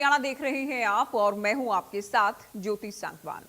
हरियाणा देख रहे हैं आप और मैं हूं आपके साथ ज्योति सांगवान।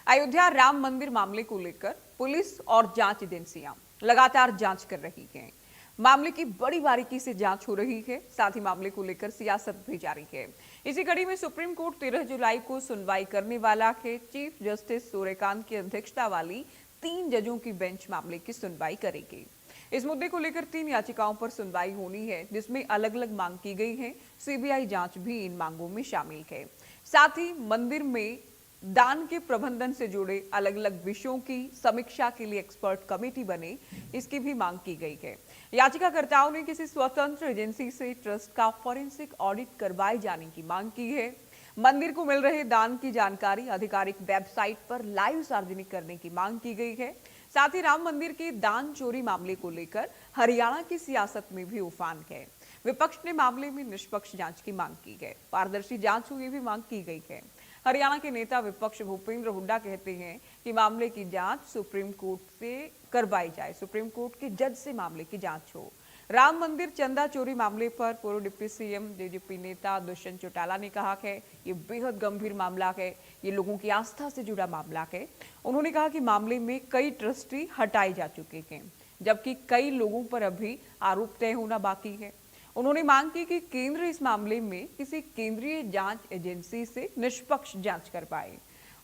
अयोध्या राम मंदिर मामले को लेकर पुलिस और जांच एजेंसियां लगातार जांच कर रही हैं। मामले की बड़ी बारीकी से जांच हो रही है, साथ ही मामले को लेकर सियासत भी जारी है। इसी कड़ी में सुप्रीम कोर्ट 13 जुलाई को सुनवाई करने वाला है। चीफ जस्टिस सूर्यकांत की अध्यक्षता वाली 3 जजों की बेंच मामले की सुनवाई करेगी। इस मुद्दे को लेकर 3 याचिकाओं पर सुनवाई होनी है, जिसमें अलग अलग मांग की गई है। सीबीआई जांच भी इन मांगों में शामिल है। साथ ही मंदिर में दान के प्रबंधन से जुड़े अलग अलग विषयों की समीक्षा के लिए एक्सपर्ट कमेटी बने, इसकी भी मांग की गई है। याचिकाकर्ताओं ने किसी स्वतंत्र एजेंसी से ट्रस्ट का फॉरेंसिक ऑडिट करवाए जाने की मांग की है। मंदिर को मिल रहे दान की जानकारी आधिकारिक वेबसाइट पर लाइव सार्वजनिक करने की मांग की गई है। साथ ही राम मंदिर के दान चोरी मामले को लेकर हरियाणा की सियासत में भी उफान है। विपक्ष ने मामले में निष्पक्ष जांच की मांग की है, पारदर्शी जांच हो, ये भी मांग की गई है। हरियाणा के नेता विपक्ष भूपेंद्र हुड्डा कहते हैं कि मामले की जांच सुप्रीम कोर्ट से करवाई जाए, सुप्रीम कोर्ट के जज से मामले की जांच हो। राम मंदिर चंदा चोरी मामले पर पूर्व डिप्टी सीएम जेजेपी नेता दुष्यंत चौटाला ने कहा है ये बेहद गंभीर मामला है, ये लोगों की आस्था से जुड़ा मामला है। उन्होंने कहा कि मामले में कई ट्रस्टी हटाए जा चुके हैं, जबकि कई लोगों पर अभी आरोप तय होना बाकी है। उन्होंने मांग की कि केंद्र इस मामले में किसी केंद्रीय जांच एजेंसी से निष्पक्ष जांच करवाए।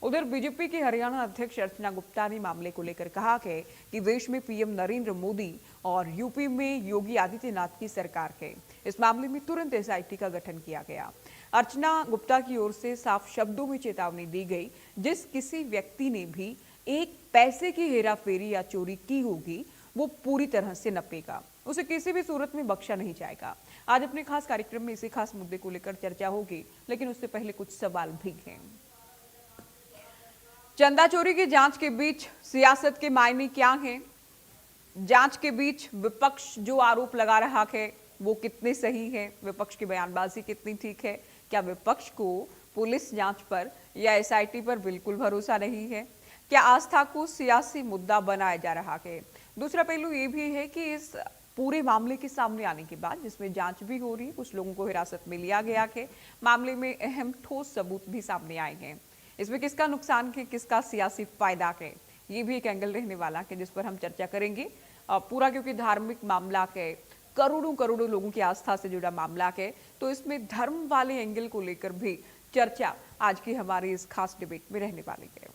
उधर बीजेपी के हरियाणा अध्यक्ष अर्चना गुप्ता ने मामले को लेकर कहा है कि देश में पीएम नरेंद्र मोदी और यूपी में योगी आदित्यनाथ की सरकार है। इस मामले में तुरंत एसआईटी का गठन किया गया। अर्चना गुप्ता की ओर से साफ शब्दों में चेतावनी दी गई, जिस किसी व्यक्ति ने भी एक पैसे की हेराफेरी या चोरी की होगी वो पूरी तरह से नपेगा, उसे किसी भी सूरत में बख्शा नहीं जाएगा। आज अपने खास कार्यक्रम में इसी खास मुद्दे को लेकर चर्चा होगी, लेकिन उससे पहले कुछ सवाल भी हैं। चंदा चोरी की जांच के बीच सियासत के मायने क्या हैं? जांच के बीच विपक्ष जो आरोप लगा रहा है वो कितने सही है? विपक्ष की बयानबाजी कितनी ठीक है? क्या विपक्ष को पुलिस जांच पर या एसआईटी पर बिल्कुल भरोसा नहीं है? क्या आस्था को सियासी मुद्दा बनाया जा रहा है? दूसरा पहलू ये भी है कि इस पूरे मामले के सामने आने के बाद, जिसमें जांच भी हो रही है, कुछ लोगों को हिरासत में लिया गया है, मामले में अहम ठोस सबूत भी सामने आए हैं। इसमें किसका नुकसान है, किसका सियासी फायदा है, ये भी एक एंगल रहने वाला है जिस पर हम चर्चा करेंगे। पूरा क्योंकि धार्मिक मामला है, करोड़ों करोड़ों लोगों की आस्था से जुड़ा मामला है, तो इसमें धर्म वाले एंगल को लेकर भी चर्चा आज की हमारी इस खास डिबेट में रहने वाली है।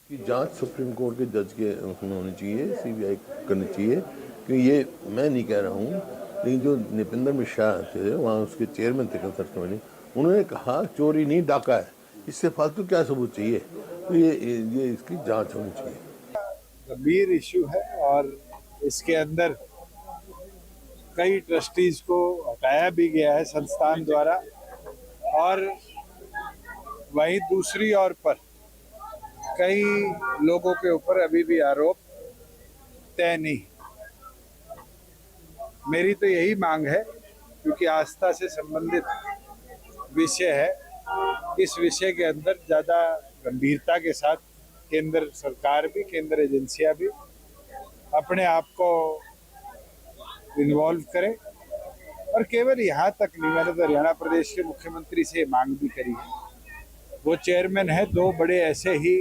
कि जांच सुप्रीम कोर्ट के जज के होनी चाहिए, सीबीआई करनी चाहिए। क्योंकि ये मैं नहीं कह रहा हूँ, लेकिन जो निपिंदर मिश्रा थे वहाँ उसके चेयरमैन थे कंसर्ट कमेटी, उन्होंने कहा चोरी नहीं डाका है, इससे फालतू क्या सबूत चाहिए? तो ये इसकी जांच होनी चाहिए। गंभीर इश्यू है और इसके अंदर कई ट्रस्टीज को हटाया भी गया है संस्थान द्वारा, और वहीं दूसरी ओर पर कई लोगों के ऊपर अभी भी आरोप तय नहीं। मेरी तो यही मांग है, क्योंकि आस्था से संबंधित विषय है, इस विषय के अंदर ज़्यादा गंभीरता के साथ केंद्र सरकार भी, केंद्र एजेंसियां भी अपने आप को इन्वॉल्व करें। और केवल यहाँ तक नहीं, मैंने तो हरियाणा प्रदेश के मुख्यमंत्री से मांग भी करी है। वो चेयरमैन है 2 बड़े ऐसे ही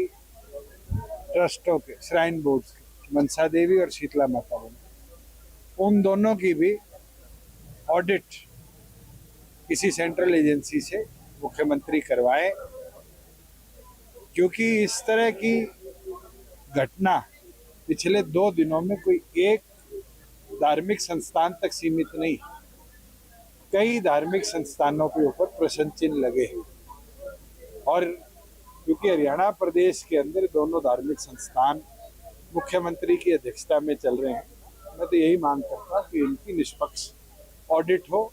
ट्रस्टों के, श्राइन बोर्ड्स के, मनसा देवी और शीतला माता बने, उन दोनों की भी ऑडिट किसी सेंट्रल एजेंसी से मुख्यमंत्री करवाए, क्योंकि इस तरह की घटना पिछले 2 दिनों में कोई एक धार्मिक संस्थान तक सीमित नहीं, कई धार्मिक संस्थानों के ऊपर प्रश्न चिन्ह लगे हैं। और क्योंकि हरियाणा प्रदेश के अंदर दोनों धार्मिक संस्थान मुख्यमंत्री की अध्यक्षता में चल रहे हैं, मैं तो यही मांग करता हूँ कि इनकी निष्पक्ष ऑडिट हो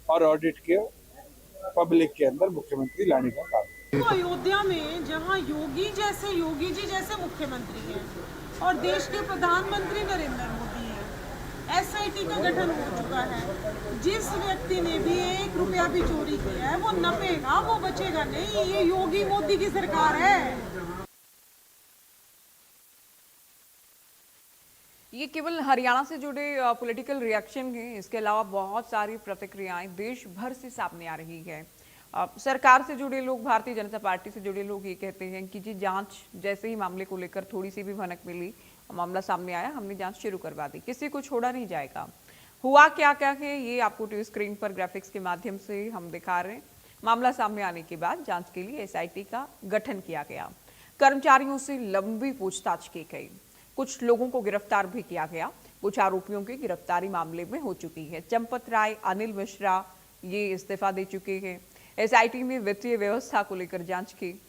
और ऑडिट के पब्लिक के अंदर मुख्यमंत्री लाने का काम। तो अयोध्या में जहां योगी जी जैसे मुख्यमंत्री हैं और देश के प्रधानमंत्री नरेंद्र मोदी हैं, एसआईटी का गठन हो चुका है। जिस व्यक्ति ने भी 1 रुपया भी चोरी किया है वो नपेगा, वो बचेगा नहीं। ये योगी मोदी की सरकार है। ये केवल हरियाणा से जुड़े पॉलिटिकल रिएक्शन हैं, इसके अलावा बहुत सारी प्रतिक्रियाएं देश भर से सामने आ रही है। सरकार से जुड़े लोग, भारतीय जनता पार्टी से जुड़े लोग ये कहते हैं कि जी जांच, जैसे ही मामले को लेकर थोड़ी सी भी भनक मिली, मामला सामने आया, हमने जांच शुरू करवा दी, किसी को छोड़ा नहीं जाएगा। हुआ क्या क्या है ये आपको टीवी स्क्रीन पर ग्राफिक्स के माध्यम से हम दिखा रहे हैं। मामला सामने आने के बाद जांच के लिए एसआईटी का गठन किया गया। कर्मचारियों से लंबी पूछताछ की गई, कुछ लोगों को गिरफ्तार भी किया गया। कुछ आरोपियों की गिरफ्तारी मामले में हो चुकी है। चंपत राय, अनिल मिश्रा ये इस्तीफा दे चुके हैं। एसआईटी ने वित्तीय व्यवस्था को लेकर जांच की।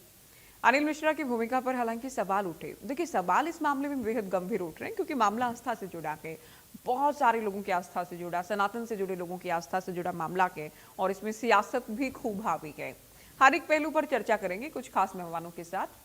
अनिल मिश्रा की भूमिका पर हालांकि सवाल उठे। देखिए, सवाल इस मामले में बेहद गंभीर उठ रहे हैं क्योंकि मामला आस्था से जुड़ा है, बहुत सारे लोगों की आस्था से जुड़ा, सनातन से जुड़े लोगों की आस्था से जुड़ा मामला है और इसमें सियासत भी खूब हावी है। हर एक पहलू पर चर्चा करेंगे कुछ खास मेहमानों के साथ।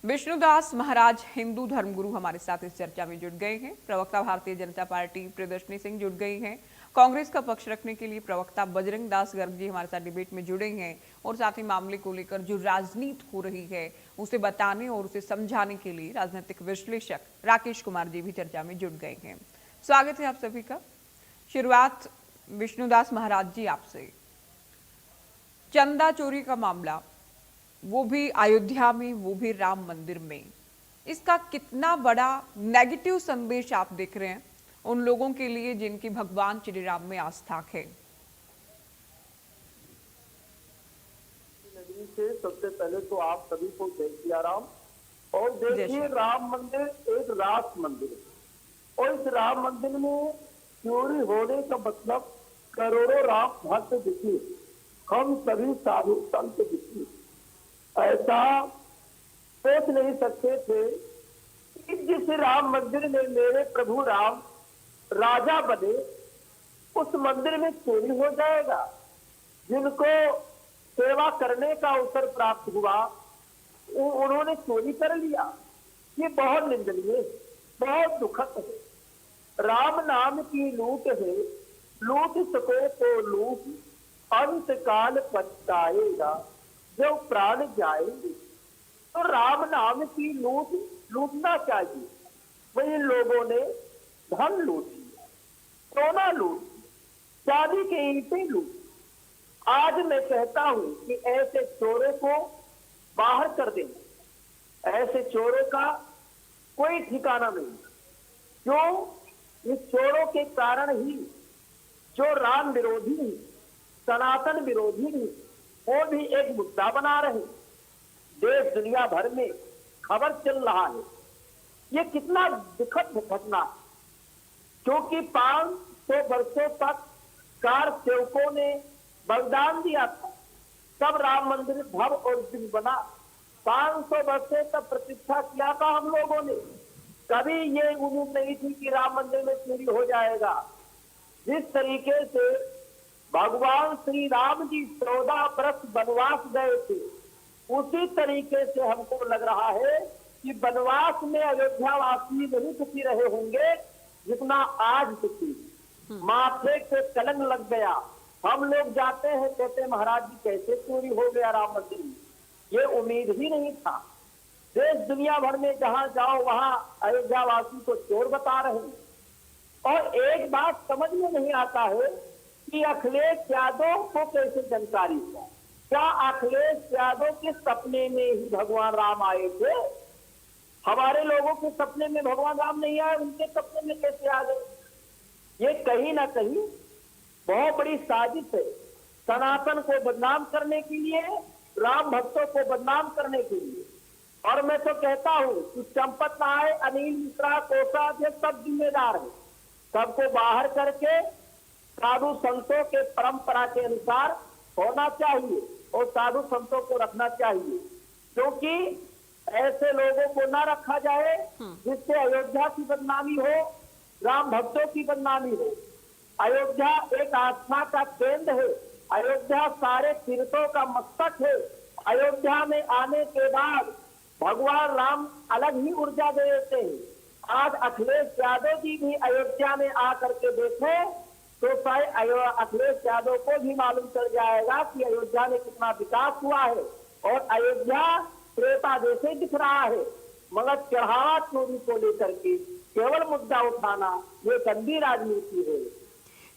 विष्णुदास महाराज हिंदू धर्मगुरु हमारे साथ इस चर्चा में जुड़ गए हैं। प्रवक्ता भारतीय जनता पार्टी प्रियदर्शनी सिंह जुड़ गई हैं। कांग्रेस का पक्ष रखने के लिए प्रवक्ता बजरंग दास गर्ग जी हमारे साथ डिबेट में जुड़े हैं और साथ ही मामले को लेकर जो राजनीति हो रही है उसे बताने और उसे समझाने के लिए राजनीतिक विश्लेषक राकेश कुमार जी भी चर्चा में जुड़ गए हैं। स्वागत है आप सभी का। शुरुआत विष्णुदास महाराज जी आपसे। चंदा चोरी का मामला, वो भी अयोध्या में, वो भी राम मंदिर में, इसका कितना बड़ा नेगेटिव संदेश आप देख रहे हैं उन लोगों के लिए जिनकी भगवान श्री राम में आस्था है? नगरी से सबसे पहले तो आप सभी को जय सिया राम। और देखिए, राम मंदिर एक रास मंदिर है और इस राम मंदिर में चोरी होने का मतलब करोड़ों राम भक्त दिखे, हम सभी साधु संत दिखे। ऐसा सोच नहीं सकते थे कि जिस राम मंदिर में मेरे प्रभु राम राजा बने, उस मंदिर में चोरी हो जाएगा। जिनको सेवा करने का अवसर प्राप्त हुआ उन्होंने चोरी कर लिया। ये बहुत निंदनीय, बहुत दुखद है। राम नाम की लूट है, लूट सको तो लूट, अंत काल पछताएगा जब प्राण जाएंगे। तो राम नाम की लूटना चाहिए। वही लोगों ने धन लूट लिया, सोना लूट लिया, चांदी के ईंटें लूट। आज मैं कहता हूं कि ऐसे चोरों को बाहर कर देना, ऐसे चोरों का कोई ठिकाना नहीं। क्यों? इस चोरों के कारण ही जो राम विरोधी नहीं, सनातन विरोधी नहीं, वो भी एक मुद्दा बना रहे। देश दुनिया भर में खबर चल रहा है। ये कितना दुखद घटना है, क्योंकि 500 वर्षों तक कार सेवकों ने बलिदान दिया था, तब राम मंदिर भव्य और दिव्य बना। 500 वर्षों तक प्रतीक्षा किया था हम लोगों ने। कभी ये उम्मीद नहीं थी कि राम मंदिर में चोरी हो जाएगा। जिस तरीके से भगवान श्री राम जी 14 वर्ष वनवास गए थे, उसी तरीके से हमको लग रहा है कि वनवास में अयोध्या वासी नहीं सुखी रहे होंगे जितना आज सुखी। माथे पे कलंक लग गया। हम लोग जाते हैं, कहते महाराज जी कैसे चोरी हो गया राम मंदिर में, ये उम्मीद ही नहीं था। देश दुनिया भर में जहां जाओ वहां अयोध्या वासी को चोर बता रहे हैं। और एक बात समझ में नहीं आता है कि अखिलेश यादव को कैसे जानकारी हुआ। क्या अखिलेश यादव के सपने में ही भगवान राम आए थे? हमारे लोगों के सपने में भगवान राम नहीं आए, उनके सपने में कैसे आ गए? ये कहीं ना कहीं बहुत बड़ी साजिश है, सनातन को बदनाम करने के लिए, राम भक्तों को बदनाम करने के लिए। और मैं तो कहता हूं कि चंपत राय, अनिल मिश्रा, कोषाध्यक्ष सब जिम्मेदार है। सबको बाहर करके साधु संतों के परंपरा के अनुसार होना चाहिए और साधु संतों को रखना चाहिए, क्योंकि ऐसे लोगों को ना रखा जाए जिससे अयोध्या की बदनामी हो, राम भक्तों की बदनामी हो। अयोध्या एक आस्था का केंद्र है, अयोध्या सारे तीर्थों का मस्तक है। अयोध्या में आने के बाद भगवान राम अलग ही ऊर्जा दे देते हैं। आज अखिलेश यादव जी भी अयोध्या में आकर के देखें तो शायद अखिलेश यादव को भी मालूम चल जाएगा कि अयोध्या में कितना विकास हुआ है और अयोध्या त्रेता जैसे दिख रहा है। मगर चढ़ावा चोरी को लेकर के केवल मुद्दा उठाना ये गंदी राजनीति है।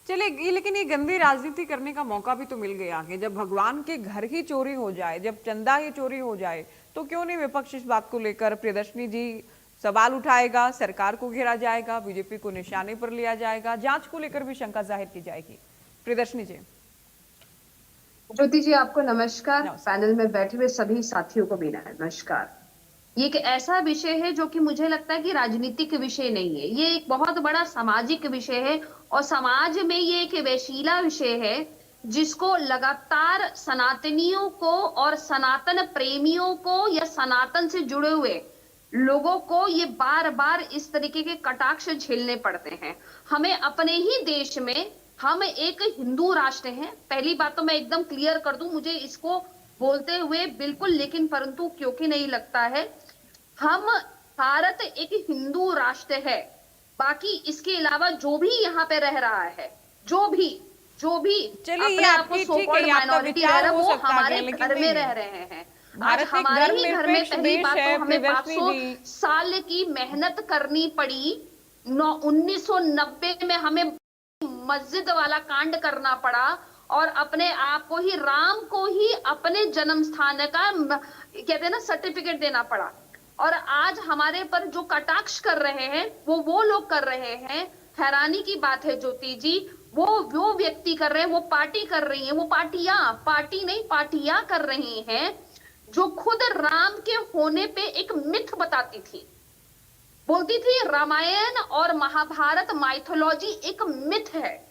चलिए, लेकिन ये गंदी राजनीति करने का मौका भी तो मिल गया कि जब भगवान के घर ही चोरी हो जाए, जब चंदा ही चोरी हो जाए, तो क्यों नहीं विपक्ष इस बात को लेकर, प्रियदर्शनी जी सवाल उठाएगा, सरकार को घेरा जाएगा, बीजेपी को निशाने पर लिया जाएगा, जांच को लेकर भी शंका जाहिर की जाएगी। प्रियदर्शनी जी। ज्योति जी, आपको नमस्कार। पैनल में बैठे हुए सभी साथियों को भी नमस्कार। ये एक ऐसा विषय है जो कि मुझे लगता है कि राजनीतिक विषय नहीं है, ये एक बहुत बड़ा सामाजिक विषय है और समाज में ये एक वैशीला विषय है जिसको लगातार सनातनियों को और सनातन प्रेमियों को या सनातन से जुड़े हुए लोगों को ये बार बार इस तरीके के कटाक्ष झेलने पड़ते हैं। हमें अपने ही देश में, हम एक हिंदू राष्ट्र हैं, पहली बात तो मैं एकदम क्लियर कर दूं, मुझे इसको बोलते हुए बिल्कुल लेकिन परंतु क्योंकि नहीं लगता है। हम भारत एक हिंदू राष्ट्र है, बाकी इसके अलावा जो भी यहाँ पे रह रहा है, जो भी चलिए, ये अपने आप को आपकी सो ठीक है, कॉल्ड ये आपका माइनॉरिटी विचार है, हो वो सकता है, हमारे लेकिन घर में नहीं रह है। रहे हैं। आज भारत एक हमारे ही घर में धर्मनिरपेक्ष पहली देश बात है, तो हमें प्रियदर्शनी 500 जी। साल की मेहनत करनी पड़ी। 1990 में हमें मस्जिद वाला कांड करना पड़ा और अपने आप को ही, राम को ही अपने जन्म स्थान का कहते हैं ना सर्टिफिकेट देना पड़ा। और आज हमारे पर जो कटाक्ष कर रहे हैं वो लोग कर रहे हैं। हैरानी की बात है ज्योति जी, वो व्यक्ति कर रहे हैं, वो पार्टी कर रही है, वो पार्टियां कर रही हैं जो खुद राम के होने पे एक मिथ बताती थी, बोलती थी रामायण और महाभारत माइथोलॉजी एक मिथ है।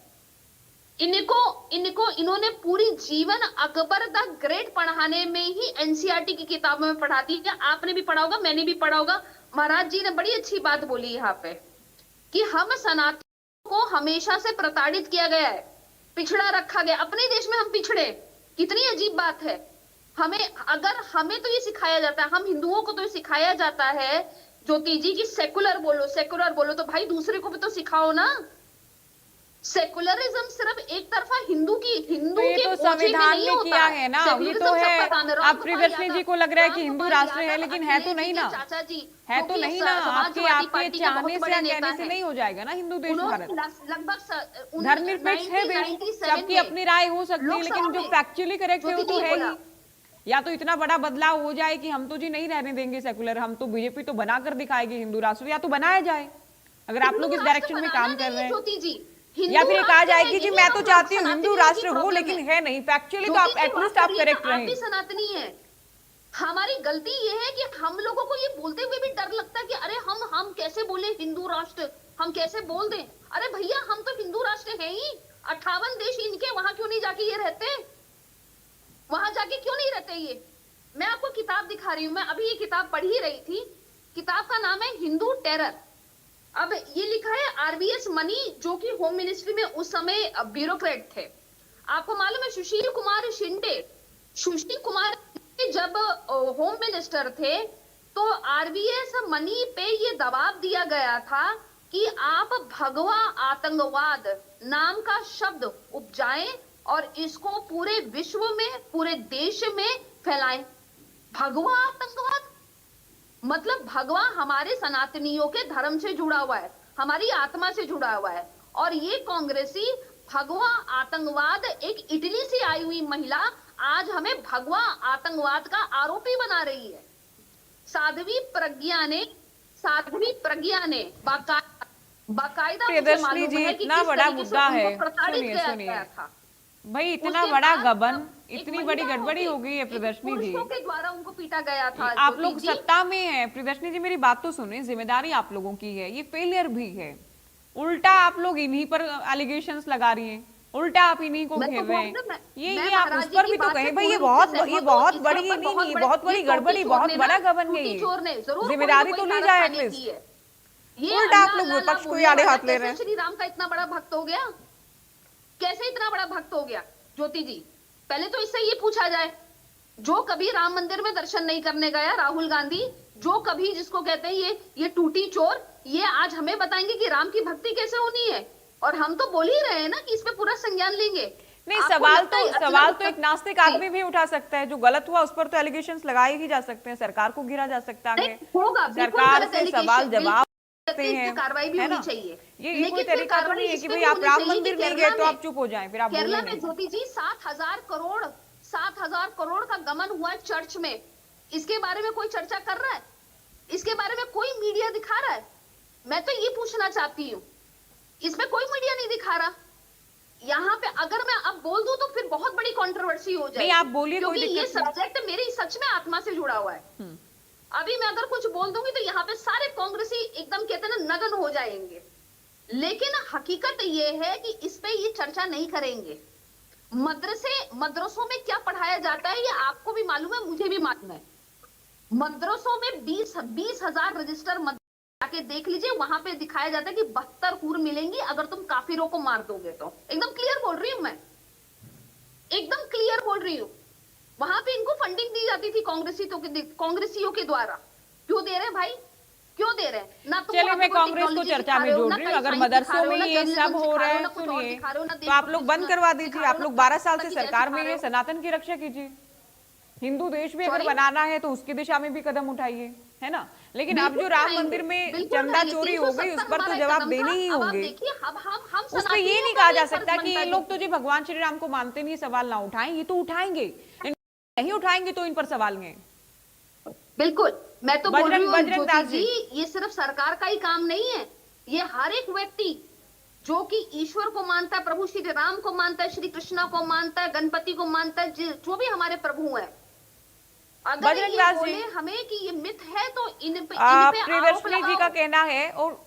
इन्होंने पूरी जीवन अकबर द ग्रेट पढ़ाने में ही एनसीईआरटी की किताबों में पढ़ाती है। आपने भी पढ़ा होगा, मैंने भी पढ़ा होगा। महाराज जी ने बड़ी अच्छी बात बोली यहाँ पे कि हम सनातन को हमेशा से प्रताड़ित किया गया है, पिछड़ा रखा गया। अपने देश में हम पिछड़े, कितनी अजीब बात है। हमें तो ये सिखाया जाता है, हम हिंदुओं को तो ये सिखाया जाता है ज्योति जी की सेकुलर बोलो, तो भाई दूसरे को भी तो सिखाओ ना। सेकुलरिज्म सिर्फ एक तरफा हिंदू तो ये के तो बोझे में संविधान नहीं में होता किया है ना, ये सेकुलरिज्म तो है। सबका काम है। अब प्रियदर्शनी जी को लग रहा है कि हिंदू राष्ट्र है, लेकिन है तो नहीं ना, चाचा जी है तो नहीं ना। आपके समाजवादी चाहने पार्टी से, के कहने से नहीं हो जाएगा ना हिंदू देश भारत। लगभग धर्मनिरपेक्ष है देश, सबकी अपनी राय हो सकती है, लेकिन जो फैक्चुअली करेक्ट है वो तो है ही। या तो इतना बड़ा बदलाव हो जाए कि हम तो जी नहीं रहने देंगे सेकुलर, हम तो बीजेपी तो बनाकर दिखाएगी हिंदू राष्ट्र, या तो बनाया जाए अगर आप लोग इस डायरेक्शन में काम कर रहे हैं। या फिर कहा जाए कि जी मैं तो चाहती हूँ हिंदू राष्ट्र हो, लेकिन है नहीं फैक्चुअली, तो आप एटलीस्ट आप करेक्ट रहें। सनातनी है, हमारी गलती ये है कि हम लोगों को ये बोलते हुए भी डर लगता है कि अरे हम कैसे बोले हिंदू राष्ट्र, हम कैसे बोल दें। अरे भैया, हम तो हिंदू राष्ट्र है ही। 58 देश इनके, वहां क्यों नहीं जाके ये रहते, वहां जाके क्यों नहीं रहते ये। मैं आपको किताब दिखा रही हूँ, मैं अभी ये किताब पढ़ ही रही थी। किताब का नाम है हिंदू टेरर। अब ये लिखा है आरवीएस मनी, जो कि होम मिनिस्ट्री में उस समय ब्यूरोक्रेट थे। आपको मालूम है सुशील कुमार शिंदे जब होम मिनिस्टर थे तो आरवीएस मनी पे ये दबाव दिया गया था कि आप भगवा आतंकवाद नाम का शब्द उपजाएं और इसको पूरे विश्व में, पूरे देश में फैलाएं। भगवा आतंकवाद मतलब भगवा हमारे सनातनियों के धर्म से जुड़ा हुआ है, हमारी आत्मा से जुड़ा हुआ है। और ये कांग्रेसी भगवा आतंकवाद, एक इटली से आई हुई महिला आज हमें भगवा आतंकवाद का आरोपी बना रही है। साध्वी प्रज्ञा ने बाकायदा प्रियदर्शनी जी, इतना बड़ा मुद्दा है, सुनिए भाई, इतना बड़ा गबन, इतनी बड़ी गड़बड़ी हो गई है प्रियदर्शनी जी, के द्वारा उनको पीटा गया था। आप लोग सत्ता में हैं। प्रियदर्शनी जी मेरी बात तो सुने, जिम्मेदारी आप लोगों की है, ये फेलियर भी है। उल्टा आप लोग इन्हीं पर एलिगेशंस लगा रही हैं, उल्टा आप इन्हीं को घेर रहे हैं। ये आप उस पर भी तो कहें भाई, ये बहुत बड़ी नहीं, बहुत बड़ी गड़बड़ी, बहुत बड़ा गबन है ये, जिम्मेदारी तो ली जाए एटलीस्ट। उल्टा आप लोग विपक्ष को आड़े हाथ ले रहे हैं। श्री राम का इतना बड़ा भक्त हो गया, कैसे इतना बड़ा भक्त हो गया ज्योति जी? पहले तो इससे ये पूछा जाए, जो कभी राम मंदिर में दर्शन नहीं करने गया राहुल गांधी, जो कभी जिसको कहते हैं ये टूटी चोर, ये आज हमें बताएंगे कि राम की भक्ति कैसे होनी है। और हम तो बोल ही रहे हैं ना कि इस पे पूरा संज्ञान लेंगे। नहीं, सवाल तो एक नास्तिक आदमी भी उठा सकता है, जो गलत हुआ उस पर तो एलिगेशंस लगाए ही जा सकते हैं, सरकार को गिरा जा सकता है, सरकार से सवाल जवाब सकते हैं, कार्रवाई भी है होनी ना? चाहिए। ये लेकिन कोई फिर तरीका तो कार्रवाई नहीं है इस कि पे भाई भी आप होनी राम चाहिए कि मंदिर नहीं केरला गए तो में- आप चुप हो जाएं, फिर आप केरला बोलेंगे में नहीं। ज्योति जी 7,000 करोड़ का गमन हुआ है चर्च में। इसके बारे में कोई चर्चा कर रहा है? इसके बारे में कोई मीडिया दिखा रहा है? मैं तो ये पूछना चाहती हूँ, इसमें कोई मीडिया नहीं दिखा रहा। यहाँ पे अगर मैं अब बोल दूं तो फिर बहुत बड़ी कंट्रोवर्सी हो जाएगी। नहीं, आप बोलिए, कोई क्योंकि ये दिक्कत नहीं। सब्जेक्ट मेरी सच में आत्मा से जुड़ा हुआ है। अभी मैं अगर कुछ बोल दूंगी तो यहाँ पे सारे कांग्रेसी एकदम कहते हैं ना नगन हो जाएंगे। लेकिन हकीकत ये है कि इस पे ये चर्चा नहीं करेंगे। मदरसों में क्या पढ़ाया जाता है ये आपको भी मालूम है, मुझे भी मालूम है। मदरसों में 20,000 रजिस्टर जाके देख लीजिए, वहां पे दिखाया जाता है कि 72 हूर मिलेंगी अगर तुम काफिरों को मार दोगे तो। एकदम क्लियर बोल रही हूं मैं, एकदम क्लियर बोल रही हूं। वहां पे इनको फंडिंग दी जाती थी कांग्रेसियों के द्वारा। क्यों दे रहे हैं भाई, क्यों दे रहे हैं? ना तुम चलिए, मैं कोई कांग्रेस को टेक्नोलॉजी चर्चा सिखा में रहे हो, जोड़ ना रही हूँ। कहीं अगर साइंस सिखा मदरसों रहे हो, में ना ये जर्नलिज्म सब हो सिखा रहा रहे हो, है, ना कुछ और सुनिए, सिखा रहे हो, ना तो आप लोग बंद देशभक्ति करवा सिखा दीजिए। रहे हो, आप लोग ना 12 साल से पता की सरकार सिखा में रहे ये हो। सनातन की रक्षा कीजिए। हिंदू देश भी अगर Sorry? बनाना है तो उसकी दिशा में भी कदम उठाइए, है ना? लेकिन अब बिल्कुल जो राम उठाएंगे, मंदिर में बिल्कुल चंदा उठाएंगे। चोरी हो गई, उस पर तो 370 जवाब कदम देने था। ही अब आप होंगे। देखिए, हम उस पर ये सनातनियों नहीं का कहा भी जा एक फर्ज सकता कि बनता ये है लोग तो जी भगवान श्री राम को मानते नहीं, सवाल ना उठाएं। ये तो उठाएंगे, नहीं उठाएंगे तो इन पर सवाल हैं। बिल्कुल, मैं तो बोल रही हूँ बजरंग ज्योति दास जी, जी। ये सिर्फ सरकार का ही काम नहीं है। ये हर एक व्यक्ति जो कि ईश्वर को मानता है, प्रभु श्री राम को मानता है, श्री कृष्णा को मानता है, गणपति को मानता है, जो भी हमारे प्रभु हैं, अगर बजरंग ये दास जी। बोले हमें कि ये मिथ है तो इन पे प्रियदर्शनी आरोप जी का लगाओ। कहना है, और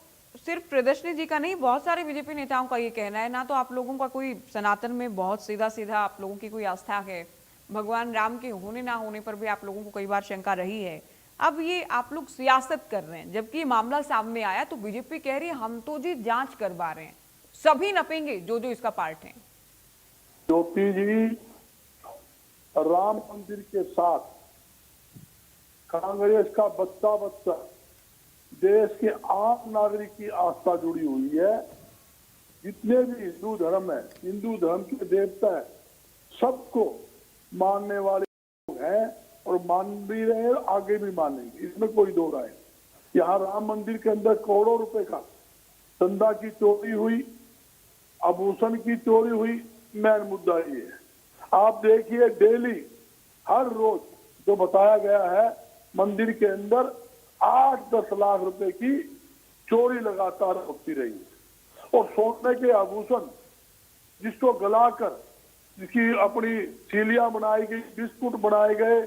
सिर्फ प्रियदर्शनी जी का नहीं, बहुत सारे बीजेपी नेताओं का ये कहना है, ना तो आप लोगों का कोई सनातन में बहुत सीधा सीधा आप लोगों की कोई आस्था है, भगवान राम के होने ना होने पर भी आप लोगों को कई बार शंका रही है। अब ये आप लोग सियासत कर रहे हैं, जबकि ये मामला सामने आया तो बीजेपी कह रही है हम तो जी जांच करवा रहे हैं, सभी नपेंगे जो जो इसका पार्ट है। ज्योति जी, राम मंदिर के साथ कांग्रेस का बच्चा देश के आम नागरिक की आस्था जुड़ी हुई है। जितने भी हिंदू धर्म है, हिंदू धर्म के देवता है, सबको मानने वाले लोग हैं और मान भी रहे हैं, आगे भी मानेंगे, इसमें कोई दो राय। यहाँ राम मंदिर के अंदर करोड़ों रुपए का चंदा की चोरी हुई, आभूषण की चोरी हुई, मेन मुद्दा ये है। आप देखिए डेली हर रोज जो बताया गया है, मंदिर के अंदर 8-10 लाख रुपए की चोरी लगातार होती रही है। और सोने के आभूषण जिसको गलाकर जिसकी अपनी सीलियां बनाई गई, बिस्कुट बनाए गए,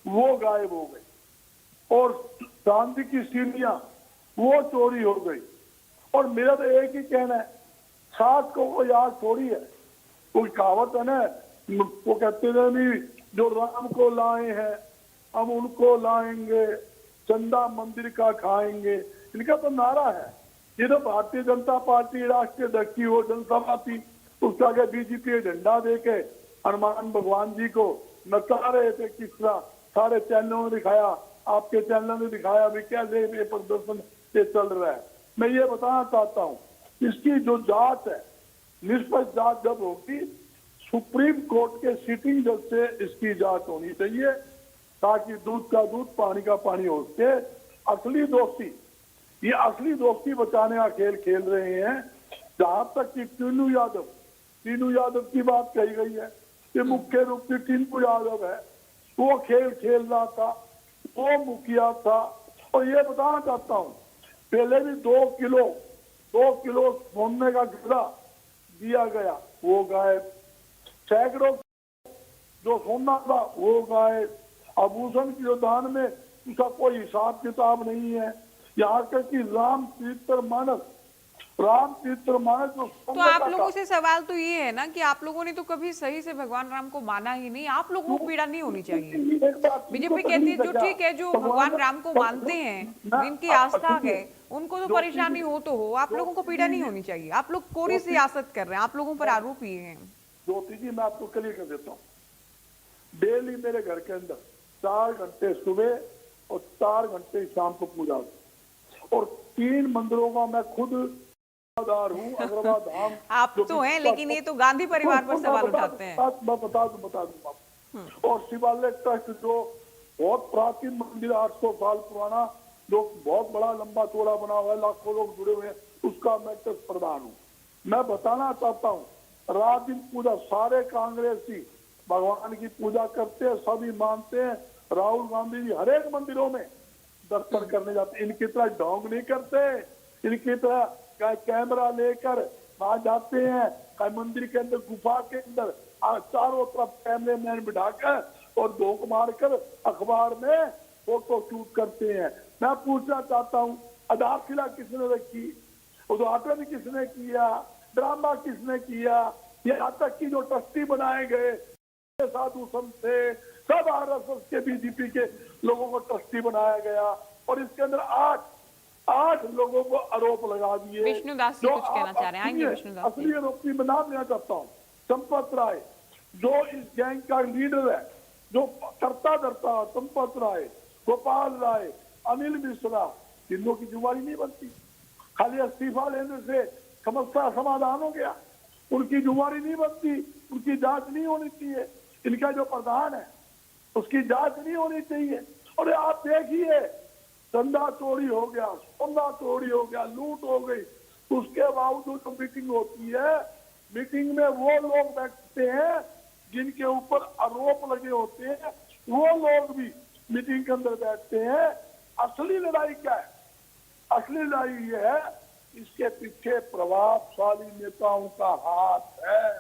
वो गायब हो गए। और चांदी की सीलियां वो चोरी हो गई। और मेरा तो एक ही कहना है, सास को कोई आग थोड़ी है। कोई कहावत है ना, वो कहते हैं नहीं, जो राम को लाए हैं हम उनको लाएंगे, चंदा मंदिर का खाएंगे, इनका तो नारा है। ये तो भारतीय जनता पार्टी राष्ट्रीय अध्यक्ष की वो जनसभा थी, उसके आगे बीजेपी झंडा देके हनुमान भगवान जी को नचा रहे थे। किस तरह सारे चैनलों ने दिखाया, आपके चैनलों ने दिखाया भी कैसे ये प्रदर्शन ये चल रहा है। मैं ये बताना चाहता हूँ, इसकी जो जांच है, निष्पक्ष जांच जब होगी, सुप्रीम कोर्ट के सिटिंग जज से इसकी जांच होनी चाहिए, ताकि दूध का दूध पानी का पानी हो सके। असली दोषी, ये असली दोषी बचाने का खेल खेल रहे हैं। जहां तक कि टीनू यादव की बात कही गई है, ये मुख्य रूप से टीनू यादव है, वो खेल खेल रहा था, वो मुखिया था। और ये बताना चाहता हूँ, पहले भी 2 किलो सोने का गधा दिया गया, वो गायब। सैकड़ों जो सोना था वो गायब। आभूषण की जो दान में उसका कोई हिसाब किताब नहीं है। यहाँ तक कि रामचरितमानस जो तो आप लोगों से सवाल तो ये है ना कि आप लोगों ने तो कभी सही से भगवान राम को माना ही नहीं, आप लोगों को पीड़ा नहीं होनी चाहिए। बीजेपी कहती है जो ठीक है, जो भगवान राम को मानते हैं, जिनकी आस्था है, उनको तो परेशानी हो तो हो, आप लोगों को पीड़ा नहीं होनी चाहिए। आप लोग कोरी सियासत कर रहे हैं, आप लोगों पर आरोप ये है। ज्योति जी, मैं आपको क्लियर कर देता हूँ, डेली मेरे घर के अंदर 4 घंटे सुबह और 4 घंटे शाम को पूजा होती, और 3 मंदिरों का मैं खुद हूँ। अग्रवाल धाम आप तो हैं, लेकिन ये तो गांधी परिवार पर सवाल उठाते हैं। मैं बता दूं आपको। और शिवालय ट्रस्ट जो बहुत प्राचीन मंदिर, 800 साल पुराना, जो बहुत बड़ा लंबा चौड़ा बना हुआ है, लाखों लोग जुड़े हुए हैं, उसका मैं ट्रस्ट प्रधान हूँ। मैं बताना चाहता हूँ, रात दिन पूजा सारे कांग्रेसी भगवान की पूजा करते हैं, सभी मानते हैं। राहुल गांधी जी हर एक मंदिरों में दर्शन करने जाते हैं। इनकी तरह ढोंग नहीं करते, इनकी तरह कैमरा लेकर वहां जाते हैं, मंदिर के अंदर गुफा के अंदर चारों तरफ कैमरे मैन बिठाकर और धोख मारकर अखबार में फोटो शूट करते हैं। मैं पूछना चाहता हूँ, आधारशिला किसने रखी, उद्घाटन किसने किया, ड्रामा किसने किया, यहाँ तक कि जो ट्रस्टी बनाए गए साधु संत थे, सब आरएसएस के बीजेपी के लोगों को ट्रस्टी बनाया गया और इसके अंदर आठ लोगों को आरोप लगा दिए। विष्णुदास जी कुछ कहना चाह रहे हैं, आएंगे विष्णुदास जी। असली आरोपी मैं नाम लेना चाहता हूँ, संपत राय जो इस गैंग का लीडर है, जो करता धरता, संपत राय, गोपाल राय, अनिल मिश्रा, तीनों की जुम्मेवारी नहीं बनती। खाली इस्तीफा लेने से समस्या समाधान हो गया, उनकी जुम्मेवारी नहीं बनती, उनकी जांच नहीं होनी चाहिए। इनका जो प्रधान है उसकी जांच नहीं होनी चाहिए। और आप देखिए, चंदा चोरी हो गया, सोना चोरी हो गया, लूट हो गई, उसके बावजूद जो मीटिंग होती है, मीटिंग में वो लोग बैठते हैं जिनके ऊपर आरोप लगे होते हैं, वो लोग भी मीटिंग के अंदर बैठते हैं। असली लड़ाई क्या है? असली लड़ाई ये है, इसके पीछे प्रभावशाली नेताओं का हाथ है।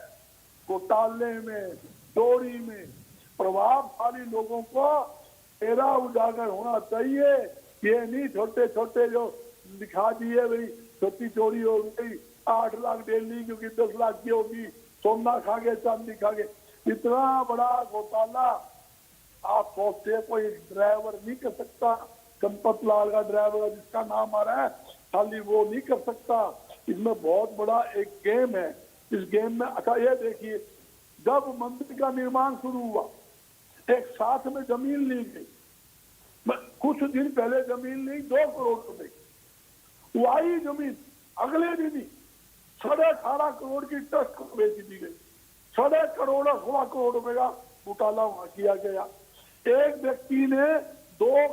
घोटाले में, चोरी में प्रभावशाली लोगों को तेरा उजागर होना चाहिए। ये नहीं छोटे छोटे जो दिखा दिए, भाई छोटी चोरी हो गई, 8 लाख डेली क्योंकि 10 लाख की होगी, सोना खा गए, चांदी खा गए, इतना बड़ा घोटाला आप सोचते कोई ड्राइवर नहीं कर सकता। संपत लाल का ड्राइवर जिसका नाम आ रहा है, खाली वो नहीं कर सकता। इसमें बहुत बड़ा एक गेम है। इस गेम में अच्छा ये देखिए, जब मंदिर का निर्माण शुरू हुआ, एक साथ में जमीन ली गई, कुछ दिन पहले जमीन ली 2 करोड़ रुपए, वही जमीन अगले दिन ही 18.5 करोड़ की ट्रस्ट को बेच दी गई। 16 करोड़ 16 करोड़ रुपए का घोटाला वहां किया गया। एक व्यक्ति ने 2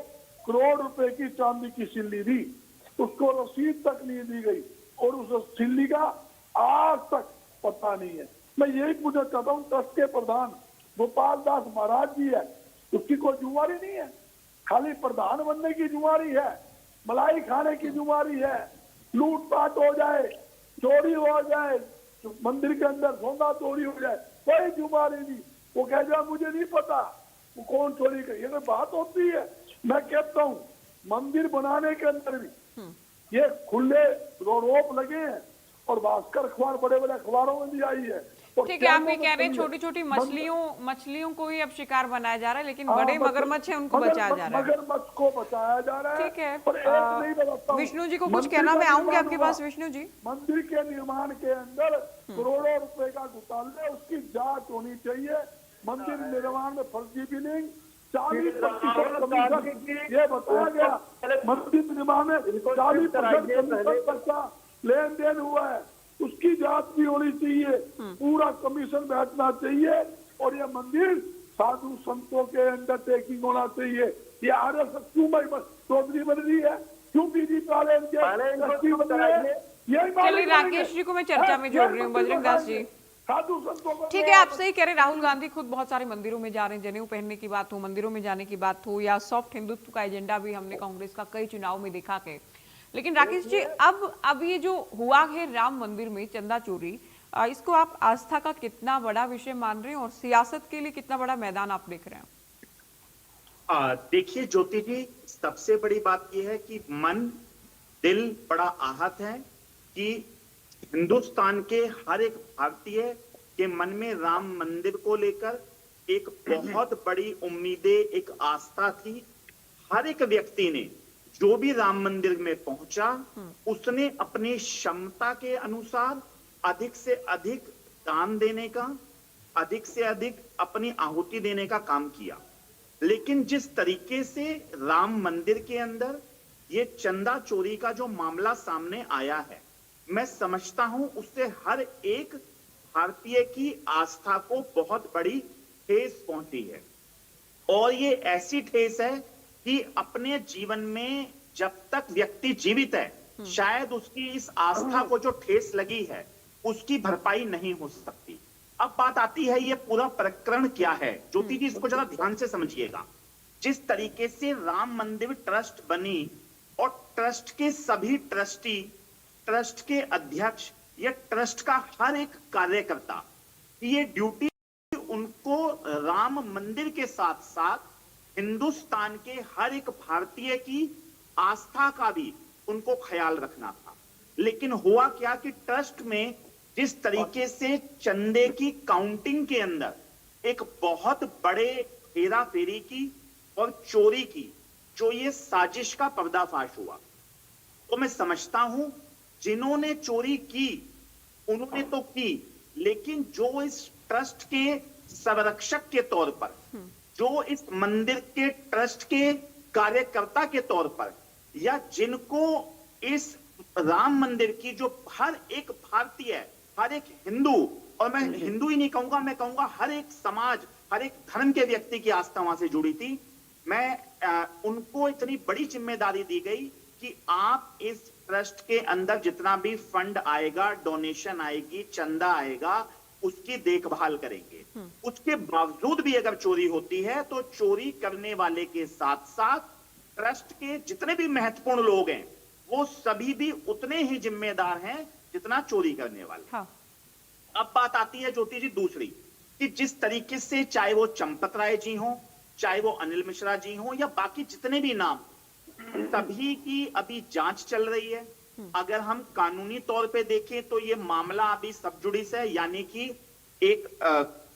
करोड़ रुपए की चांदी की सिल्ली दी, उसको रसीद तक नहीं दी गई और उस सिल्ली का आज तक पता नहीं है। मैं यही पूछना चाहता हूँ, ट्रस्ट के प्रधान गोपाल दास महाराज जी है, उसकी कोई जुम्मेवारी नहीं है? खाली प्रधान बनने की जुम्मेवारी है, मलाई खाने की जुम्मेवारी है, लूटपाट हो जाए, चोरी हो जाए, मंदिर के अंदर सोना चोरी हो जाए, कोई जुम्मेवारी नहीं। वो कह जाए मुझे नहीं पता वो कौन चोरी कर, ये तो बात होती है। मैं कहता हूँ मंदिर बनाने के अंदर भी ये खुले आरोप लगे हैं और भास्कर अखबार बड़े बड़े अखबारों में भी आई है। ठीक है, आप ये कह रहे हैं छोटी छोटी मछलियों को ही अब शिकार बनाया जा रहा है, लेकिन बड़े मगरमच्छ है उनको बचाया जा रहा है। मगरमच्छ को बचाया जा रहा है। ठीक है, विष्णु जी को कुछ कहना, मैं आऊंगी आपके पास विष्णु जी। मंदिर के निर्माण के अंदर करोड़ों रुपए का घोटाला है, उसकी जांच होनी चाहिए। मंदिर निर्माण में फर्जी बिलिंग 40% कमीशन ये बताया गया, मंदिर निर्माण में 40% कमीशन का लेन देन हुआ है, उसकी जांच भी होनी चाहिए, पूरा कमीशन बैठना चाहिए और ये मंदिर साधु संतों के अंडरटेकिंग होना चाहिए। ये आरएसएस क्यों चौधरी बन रही है, क्यों बीजेपी वाले बन रहे हैं? चलिए राकेश जी को मैं चर्चा में जोड़ रही हूँ, बजरंग दास जी। साधु संतों को ठीक है, आप सही कह रहे हैं, राहुल गांधी खुद बहुत सारे मंदिरों में जा रहे हैं, जनेऊ पहनने की बात हो, मंदिरों में जाने की बात हो, या सॉफ्ट हिंदुत्व का एजेंडा भी हमने कांग्रेस का कई चुनाव में देखा है। लेकिन राकेश जी, अब ये जो हुआ है राम मंदिर में चंदा चोरी, इसको आप आस्था का कितना बड़ा विषय मान रहे हैं और सियासत के लिए कितना बड़ा मैदान आप देख रहे हैं? देखिए ज्योति जी, सबसे बड़ी बात यह है कि मन दिल बड़ा आहत है कि हिंदुस्तान के हर एक भारतीय के मन में राम मंदिर को लेकर एक बहुत बड़ी उम्मीदें, एक आस्था थी। हर एक व्यक्ति ने जो भी राम मंदिर में पहुंचा, उसने अपनी क्षमता के अनुसार अधिक से अधिक दान देने का, अधिक से अधिक अपनी आहुति देने का काम किया। लेकिन जिस तरीके से राम मंदिर के अंदर ये चंदा चोरी का जो मामला सामने आया है, मैं समझता हूं उससे हर एक भारतीय की आस्था को बहुत बड़ी ठेस पहुंची है। और ये ऐसी ठेस है कि अपने जीवन में जब तक व्यक्ति जीवित है शायद उसकी इस आस्था को जो ठेस लगी है उसकी भरपाई नहीं हो सकती। अब बात आती है ये पूरा प्रकरण क्या है। ज्योति जी इसको जरा ध्यान से समझिएगा। जिस तरीके से राम मंदिर ट्रस्ट बनी और ट्रस्ट के सभी ट्रस्टी, ट्रस्ट के अध्यक्ष या ट्रस्ट का हर एक कार्यकर्ता, ये ड्यूटी उनको राम मंदिर के साथ साथ हिंदुस्तान के हर एक भारतीय की आस्था का भी उनको ख्याल रखना था। लेकिन हुआ क्या कि ट्रस्ट में जिस तरीके से चंदे की काउंटिंग के अंदर एक बहुत बड़े हेरा फेरी की और चोरी की जो ये साजिश का पर्दाफाश हुआ, तो मैं समझता हूं जिन्होंने चोरी की उन्होंने तो की, लेकिन जो इस ट्रस्ट के संरक्षक के तौर पर, जो इस मंदिर के ट्रस्ट के कार्यकर्ता के तौर पर, या जिनको इस राम मंदिर की जो हर एक भारतीय, हर एक हिंदू, और मैं हिंदू ही नहीं कहूंगा, मैं कहूंगा हर एक समाज, हर एक धर्म के व्यक्ति की आस्था वहां से जुड़ी थी, मैं उनको इतनी बड़ी जिम्मेदारी दी गई कि आप इस ट्रस्ट के अंदर जितना भी फंड आएगा, डोनेशन आएगी, चंदा आएगा, उसकी देखभाल करेंगे। उसके बावजूद भी अगर चोरी होती है तो चोरी करने वाले के साथ साथ ट्रस्ट के जितने भी महत्वपूर्ण लोग हैं वो सभी भी उतने ही जिम्मेदार हैं जितना चोरी करने वाले। हाँ। अब बात आती है ज्योति जी दूसरी, कि जिस तरीके से चाहे वो चंपत राय जी हो, चाहे वो अनिल मिश्रा जी हो, या बाकी जितने भी नाम, सभी की अभी जांच चल रही है। अगर हम कानूनी तौर पे देखें तो ये मामला अभी सब जुडिस है, यानी कि एक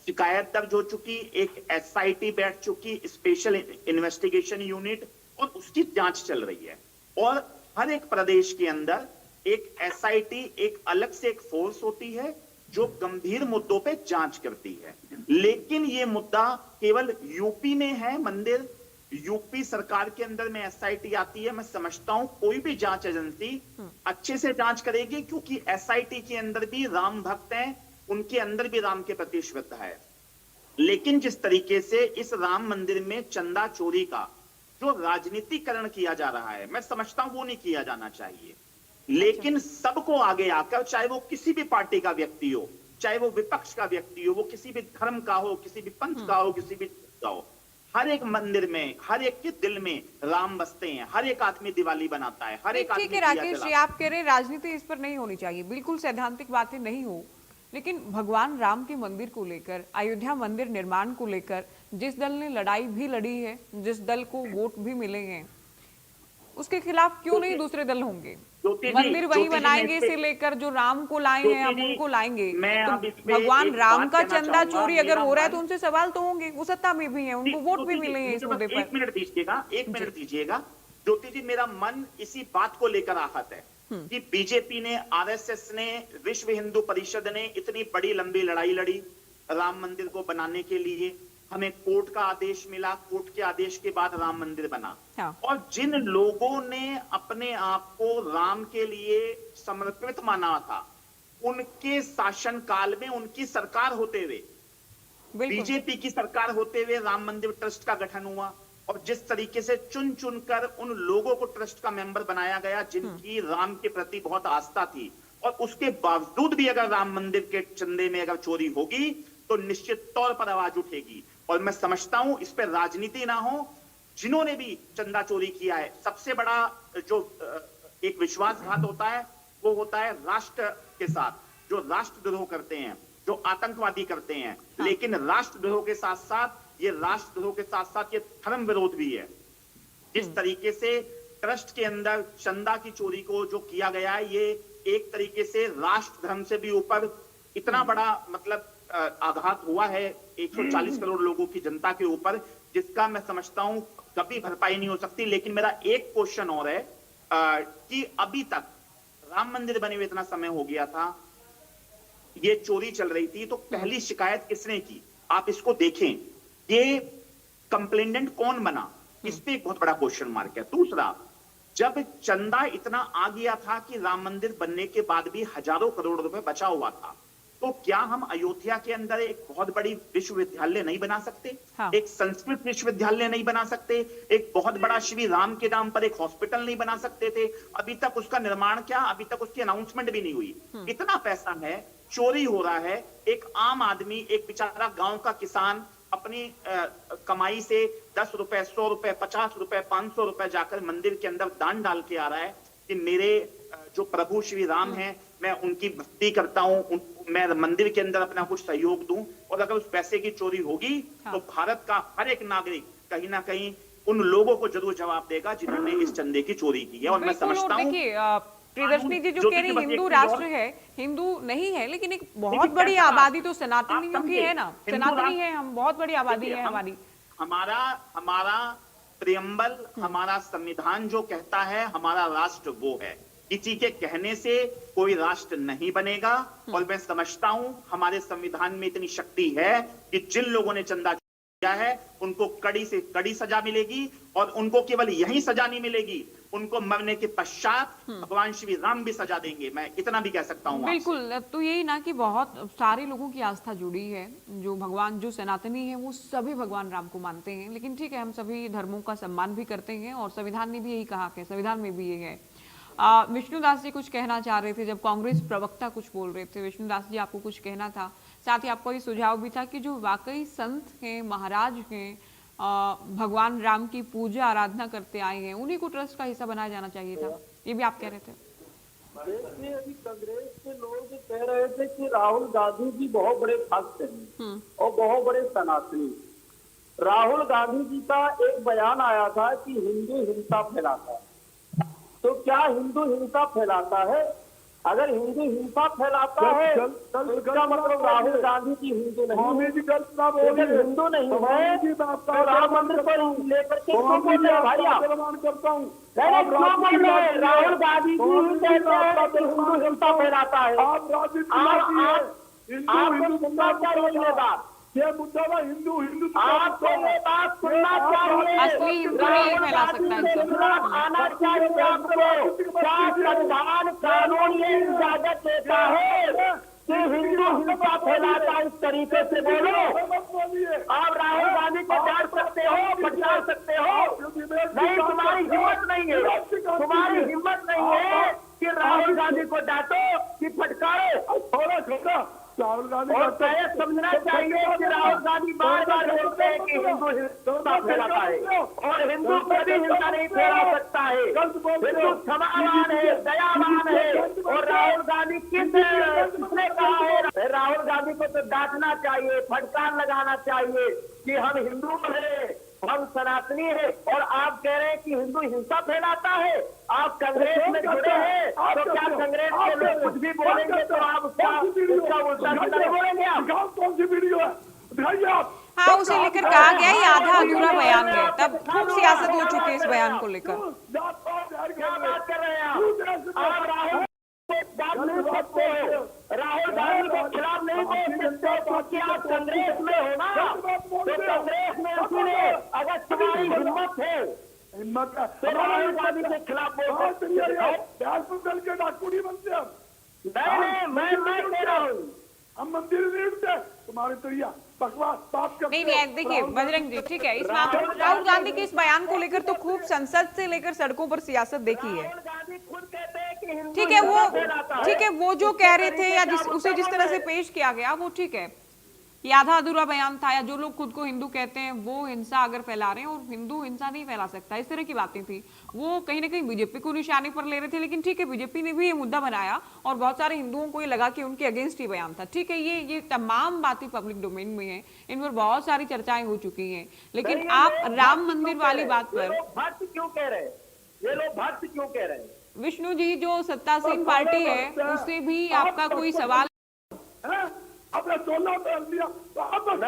शिकायत दर्ज हो चुकी, एक एसआईटी बैठ चुकी, स्पेशल इन्वेस्टिगेशन यूनिट, और उसकी जांच चल रही है। और हर एक प्रदेश के अंदर एक एसआईटी, एक अलग से एक फोर्स होती है जो गंभीर मुद्दों पे जांच करती है। लेकिन ये मुद्दा केवल यूपी में है, मंदिर यूपी सरकार के अंदर में एसआईटी आती है। मैं समझता हूं कोई भी जांच एजेंसी अच्छे से जांच करेगी, क्योंकि एसआईटी के अंदर भी राम भक्त हैं, उनके अंदर भी राम के प्रति श्रद्धा है। लेकिन जिस तरीके से इस राम मंदिर में चंदा चोरी का जो राजनीतिकरण किया जा रहा है, मैं समझता हूं वो नहीं किया जाना चाहिए। लेकिन सबको आगे आकर, चाहे वो किसी भी पार्टी का व्यक्ति हो, चाहे वो विपक्ष का व्यक्ति हो, वो किसी भी धर्म का हो, किसी भी पंथ का हो, किसी भी का हो, हर एक मंदिर में, हर एक के दिल में राम बसते हैं। हर एक आदमी दिवाली बनाता है, हर एक आदमी ठीक है राकेश जी, आप कह रहे हैं राजनीति इस पर नहीं होनी चाहिए, बिल्कुल सैद्धांतिक बातें नहीं हो, लेकिन भगवान राम के मंदिर को लेकर, अयोध्या मंदिर निर्माण को लेकर जिस दल ने लड़ाई भी लड़ी है, जिस दल को वोट भी मिले हैं, उसके खिलाफ क्यों नहीं दूसरे दल होंगे? मंदिर वही बनाएंगे से लेकर जो राम को लाए हैं हम उनको लाएंगे। तो भगवान राम का चंदा चोरी अगर हो रहा है तो उनसे सवाल तो होंगे, वो सत्ता में भी है, उनको वोट भी मिले हैं इस मुद्दे पर। एक मिनट दीजिएगा, एक मिनट दीजिएगा ज्योति जी, मेरा मन इसी बात को लेकर आहत है कि बीजेपी ने, आरएसएस ने, विश्व हिंदू परिषद ने इतनी बड़ी लंबी लड़ाई लड़ी राम मंदिर को बनाने के लिए। हमें कोर्ट का आदेश मिला, कोर्ट के आदेश के बाद राम मंदिर बना। हाँ। और जिन लोगों ने अपने आप को राम के लिए समर्पित माना था, उनके शासनकाल में, उनकी सरकार होते हुए, बीजेपी की सरकार होते हुए राम मंदिर ट्रस्ट का गठन हुआ। और जिस तरीके से चुन चुनकर उन लोगों को ट्रस्ट का मेंबर बनाया गया जिनकी राम के प्रति बहुत आस्था थी, और उसके बावजूद भी अगर राम मंदिर के चंदे में अगर चोरी होगी तो निश्चित तौर पर आवाज उठेगी। और मैं समझता हूं इस पर राजनीति ना हो। जिन्होंने भी चंदा चोरी किया है, सबसे बड़ा जो एक विश्वासघात होता है वो होता है राष्ट्र के साथ, जो राष्ट्रद्रोह करते हैं, जो आतंकवादी करते हैं। हाँ। लेकिन राष्ट्रद्रोह के साथ साथ ये राष्ट्रद्रोह के साथ साथ ये धर्म विरोध भी है। जिस तरीके से ट्रस्ट के अंदर चंदा की चोरी को जो किया गया है, ये एक तरीके से राष्ट्र धर्म से भी ऊपर इतना बड़ा मतलब आघात हुआ है 140 करोड़ लोगों की जनता के ऊपर, जिसका मैं समझता हूं कभी भरपाई नहीं हो सकती। लेकिन मेरा एक क्वेश्चन और है कि अभी तक राम मंदिर बने हुए इतना समय हो गया था, ये चोरी चल रही थी, तो पहली शिकायत किसने की? आप इसको देखें, ये कंप्लेनेंट कौन बना, इस पे एक बहुत बड़ा क्वेश्चन मार्क है। दूसरा, जब चंदा इतना आ गया था कि राम मंदिर बनने के बाद भी हजारों करोड़ रुपए बचा हुआ था, तो क्या हम अयोध्या के अंदर एक बहुत बड़ी विश्वविद्यालय नहीं बना सकते? हाँ। एक संस्कृत विश्वविद्यालय नहीं बना सकते? एक बहुत बड़ा श्री राम के नाम पर एक हॉस्पिटल नहीं बना सकते थे? अभी तक उसका निर्माण क्या, अभी तक उसकी अनाउंसमेंट भी नहीं हुई। इतना पैसा है, चोरी हो रहा है। एक आम आदमी, एक बेचारा गांव का किसान अपनी कमाई से 10 रुपए, 100 रुपए, 50 रुपए, 500 रुपए जाकर मंदिर के अंदर दान डाल के आ रहा है कि मेरे जो प्रभु श्री राम हैं, मैं उनकी भक्ति करता हूं, मैं मंदिर के अंदर अपना कुछ सहयोग दूं। और अगर उस पैसे की चोरी होगी तो भारत का हर एक नागरिक कहीं ना कहीं उन लोगों को जरूर जवाब देगा जिन्होंने इस चंदे की चोरी की है। और मैं समझता हूँ प्रियदर्शनी जी जो कह रही हिंदू राष्ट्र है, हिंदू नहीं है, लेकिन एक बहुत बड़ी आबादी तो सनातनियों की है ना, सनातनी है हम, बहुत बड़ी आबादी है हमारी। हमारा प्रियम्बल, हमारा संविधान जो कहता है हमारा राष्ट्र वो है। किसी के कहने से कोई राष्ट्र नहीं बनेगा। और मैं समझता हूं हमारे संविधान में इतनी शक्ति है कि जिन लोगों ने चंदा किया है उनको कड़ी से कड़ी सजा मिलेगी। और उनको केवल यही सजा नहीं मिलेगी, उनको मरने के पश्चात भगवान श्री राम भी सजा देंगे। मैं इतना भी कह सकता हूँ। बिल्कुल, तो यही ना कि बहुत सारे लोगों की आस्था जुड़ी है, जो भगवान, जो सनातनी है वो सभी भगवान राम को मानते हैं। लेकिन ठीक है, हम सभी धर्मों का सम्मान भी करते हैं और संविधान ने भी यही कहा है, संविधान में भी ये है। विष्णुदास जी कुछ कहना चाह रहे थे, जब कांग्रेस प्रवक्ता कुछ बोल रहे थे। विष्णुदास जी, आपको कुछ कहना था, साथ ही आपको ये सुझाव भी था कि जो वाकई संत हैं, महाराज हैं, भगवान राम की पूजा आराधना करते आए हैं, उन्हीं को ट्रस्ट का हिस्सा बनाया जाना चाहिए था, ये भी आप कह रहे थे। देखिए, अभी कांग्रेस के लोग कह रहे थे कि राहुल गांधी जी बहुत बड़े भक्त हैं और बहुत बड़े सनातनी। राहुल गांधी जी का एक बयान आया था कि हिंदू हिंसा फैलाता है। तो क्या हिंदू हिंसा फैलाता है? अगर हिंदू हिंसा फैलाता है तो इसका मतलब राहुल गांधी जी हिंदू नहीं है। अगर हिंदू नहीं है तो राम मंदिर पर लेकर के क्यों बोल रहे हैं भाई आप? करता हूँ क्यों बोल रहे हैं? राहुल गांधी जी कहते हैं कि हिंदू हिंसा फैलाता है। ये मुद्दा हिंदू हिंदू आपको ये बात सुनना चाहिए। असली हिंदू नहीं फैला सकता इनसे। आना चाहिए आपको। क्या संविधान कानून ये इजाजत देता है कि हिंदू हिंसा फैलाता है? इस तरीके से बोलो। आप राहुल गांधी को डांट सकते हो, फटकार सकते हो, नहीं, तुम्हारी हिम्मत नहीं है, तुम्हारी हिम्मत नहीं है कि राहुल गांधी को डांटो कि फटकारो। थोड़ा छोटा राहुल गांधी और समझना चाहिए कि राहुल गांधी बार बार बोलते हैं कि हिंदू हिंसा फैलाता है और हिंदू कभी हिंसा नहीं फैला सकता है। हिंदू क्षमावान है, दयावान है। और राहुल गांधी किसने कहा है? राहुल गांधी को तो डांटना चाहिए, फटकार लगाना चाहिए कि हम हिंदू हैं, हम सनातनी है। और आप कह रहे हैं कि हिंदू हिंसा फैलाता है। आप कांग्रेस में जुड़े हैं तो क्या कांग्रेस के लोग कुछ भी बोलेंगे तो आप उसका उल्टा नहीं बोलेंगे? आप कौन सी वीडियो है, दिखाइए आप। हाँ, उसे लेकर कहा गया ये आधा अधूरा बयान है, तब खूब सियासत हो चुकी है इस बयान को लेकर। क्या बात कर रहे हैं आप? राहुल बात नहीं सकते हो, राहुल गांधी के खिलाफ नहीं बोल सकते क्योंकि आप कांग्रेस में हो ना। तो कांग्रेस में इसीलिए अगर तुम्हारी हिम्मत है, हिम्मत तो राहुल गांधी के खिलाफ बोल सकते के डाकू नहीं बनते हम। नहीं, मैं कह रहा हूँ हम मंदिर नहीं उठते तुम्हारे तरिया बकवास बात करते। नहीं, देखिए बजरंग जी, ठीक है, इस राहुल गांधी के इस बयान को लेकर तो खूब संसद से लेकर सड़कों पर सियासत देखी है। ठीक है, वो जो कह रहे थे या उसे जिस तरह से पेश किया गया वो ठीक है, ये आधा अधूरा बयान था, या जो लोग खुद को हिंदू कहते हैं वो हिंसा अगर फैला रहे हैं, और हिंदू हिंसा नहीं फैला सकता, इस तरह की बातें थी। वो कहीं ना कहीं बीजेपी को निशाने पर ले रहे थे, लेकिन ठीक है, बीजेपी ने भी ये मुद्दा बनाया और बहुत सारे हिंदुओं को ये लगा कि उनके अगेंस्ट ही बयान था। ठीक है, ये तमाम बातें पब्लिक डोमेन में है, इन पर बहुत सारी चर्चाएं हो चुकी हैं, लेकिन आप राम मंदिर वाली बात पर भक्त क्यों कह रहे हैं? ये लोग भक्त क्यों कह रहे हैं? विष्णु जी, जो सत्तासीन पार्टी है उससे भी आपका कोई सवाल? अपना सोना उतार दिया तो आप भक्त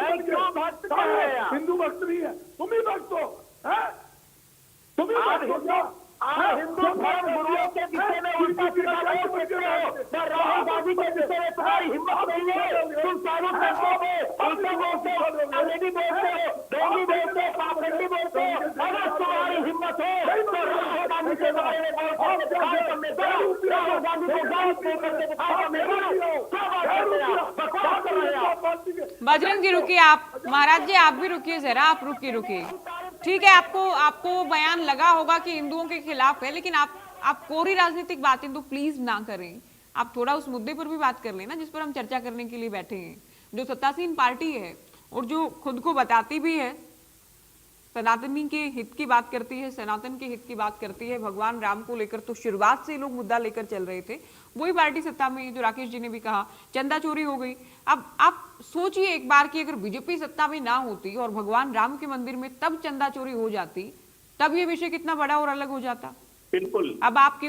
हिंदू भक्त नहीं है, तुम ही भक्त हो। तुम ही भक्त हो। आप हिंदू धर्म गुरुओं के विषय में उल्टा सीधा बोल सकते हो। राहुल गांधी के विषय में तुम्हारी हिम्मत नहीं है। तुम चारों धर्मों में उल्टा बोलते हो, अंग्रेजी बोलते हो, डोंगी बोलते हो, पाखंडी बोलते हो। अगर तुम्हारी हिम्मत मत हो तो राहुल गांधी के बारे में बोल करके दिखाओ, तो मैं राहुल गांधी को गाली दे करके दिखाओ, तो मैं क्या बात करते हैं आप? बकवास कर रहे हैं आप। बजरंग जी रुकिए, आप महाराज जी आप भी रुकिए जरा, आप रुकिए। ठीक है, आपको बयान लगा होगा कि हिंदुओं के खिलाफ है, लेकिन आप कोरी राजनीतिक बातें तो प्लीज ना करें। आप थोड़ा उस मुद्दे पर भी बात कर लेना जिस पर हम चर्चा करने के लिए बैठे हैं। जो सत्तासीन पार्टी है और जो खुद को बताती भी है सनातनी के हित की बात करती है, सनातन के हित की बात करती है, भगवान राम को लेकर तो शुरुआत से लोग मुद्दा लेकर चल रहे थे, वही पार्टी सत्ता में, जो राकेश जी ने भी कहा चंदा चोरी हो गई। अब आप सोचिए एक बार कि अगर बीजेपी सत्ता में ना होती और भगवान राम के मंदिर में तब चंदा चोरी हो जाती, तब ये विषय कितना बड़ा और अलग हो जाता। बिल्कुल। अब आप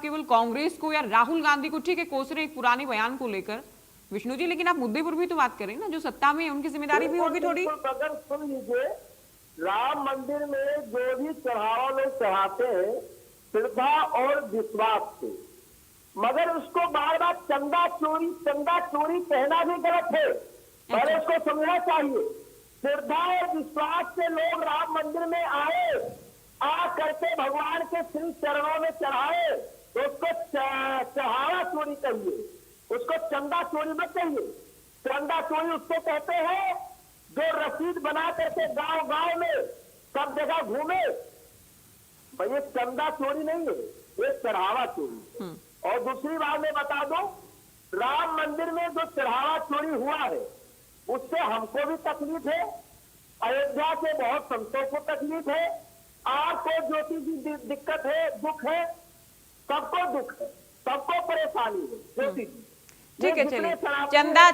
केवल कांग्रेस को या राहुल गांधी को ठीक है कोस रहे एक पुराने बयान को लेकर विष्णु जी, लेकिन आप मुद्दे पर भी तो बात करें ना, जो सत्ता में उनकी जिम्मेदारी भी होगी थोड़ी। अगर सुन लीजिए, राम मंदिर में जो भी चढ़ावा लोग चढ़ाते हैं श्रद्धा और विश्वास से, मगर उसको बार बार चंदा चोरी कहना भी गलत है। पहले उसको समझना चाहिए। श्रद्धा और विश्वास से लोग राम मंदिर में आए, आ करके भगवान के श्री चरणों में चढ़ाए, तो उसको चढ़ावा चोरी कहिए, उसको चंदा चोरी मत कहिए। चंदा चोरी उसको कहते हैं जो रसीद बना करके गांव गांव में सब जगह घूमे। भाई ये चंदा चोरी नहीं है, ये चढ़ावा चोरी। और दूसरी बात मैं बता दूं, राम मंदिर में जो चढ़ावा चोरी हुआ है उससे हमको भी तकलीफ है, अयोध्या के बहुत संतों को तकलीफ है, आपको ज्योति जी दिक्कत है, दुख है, सबको दुख है, सबको परेशानी है। ज्योति जी ठीक है, चलिए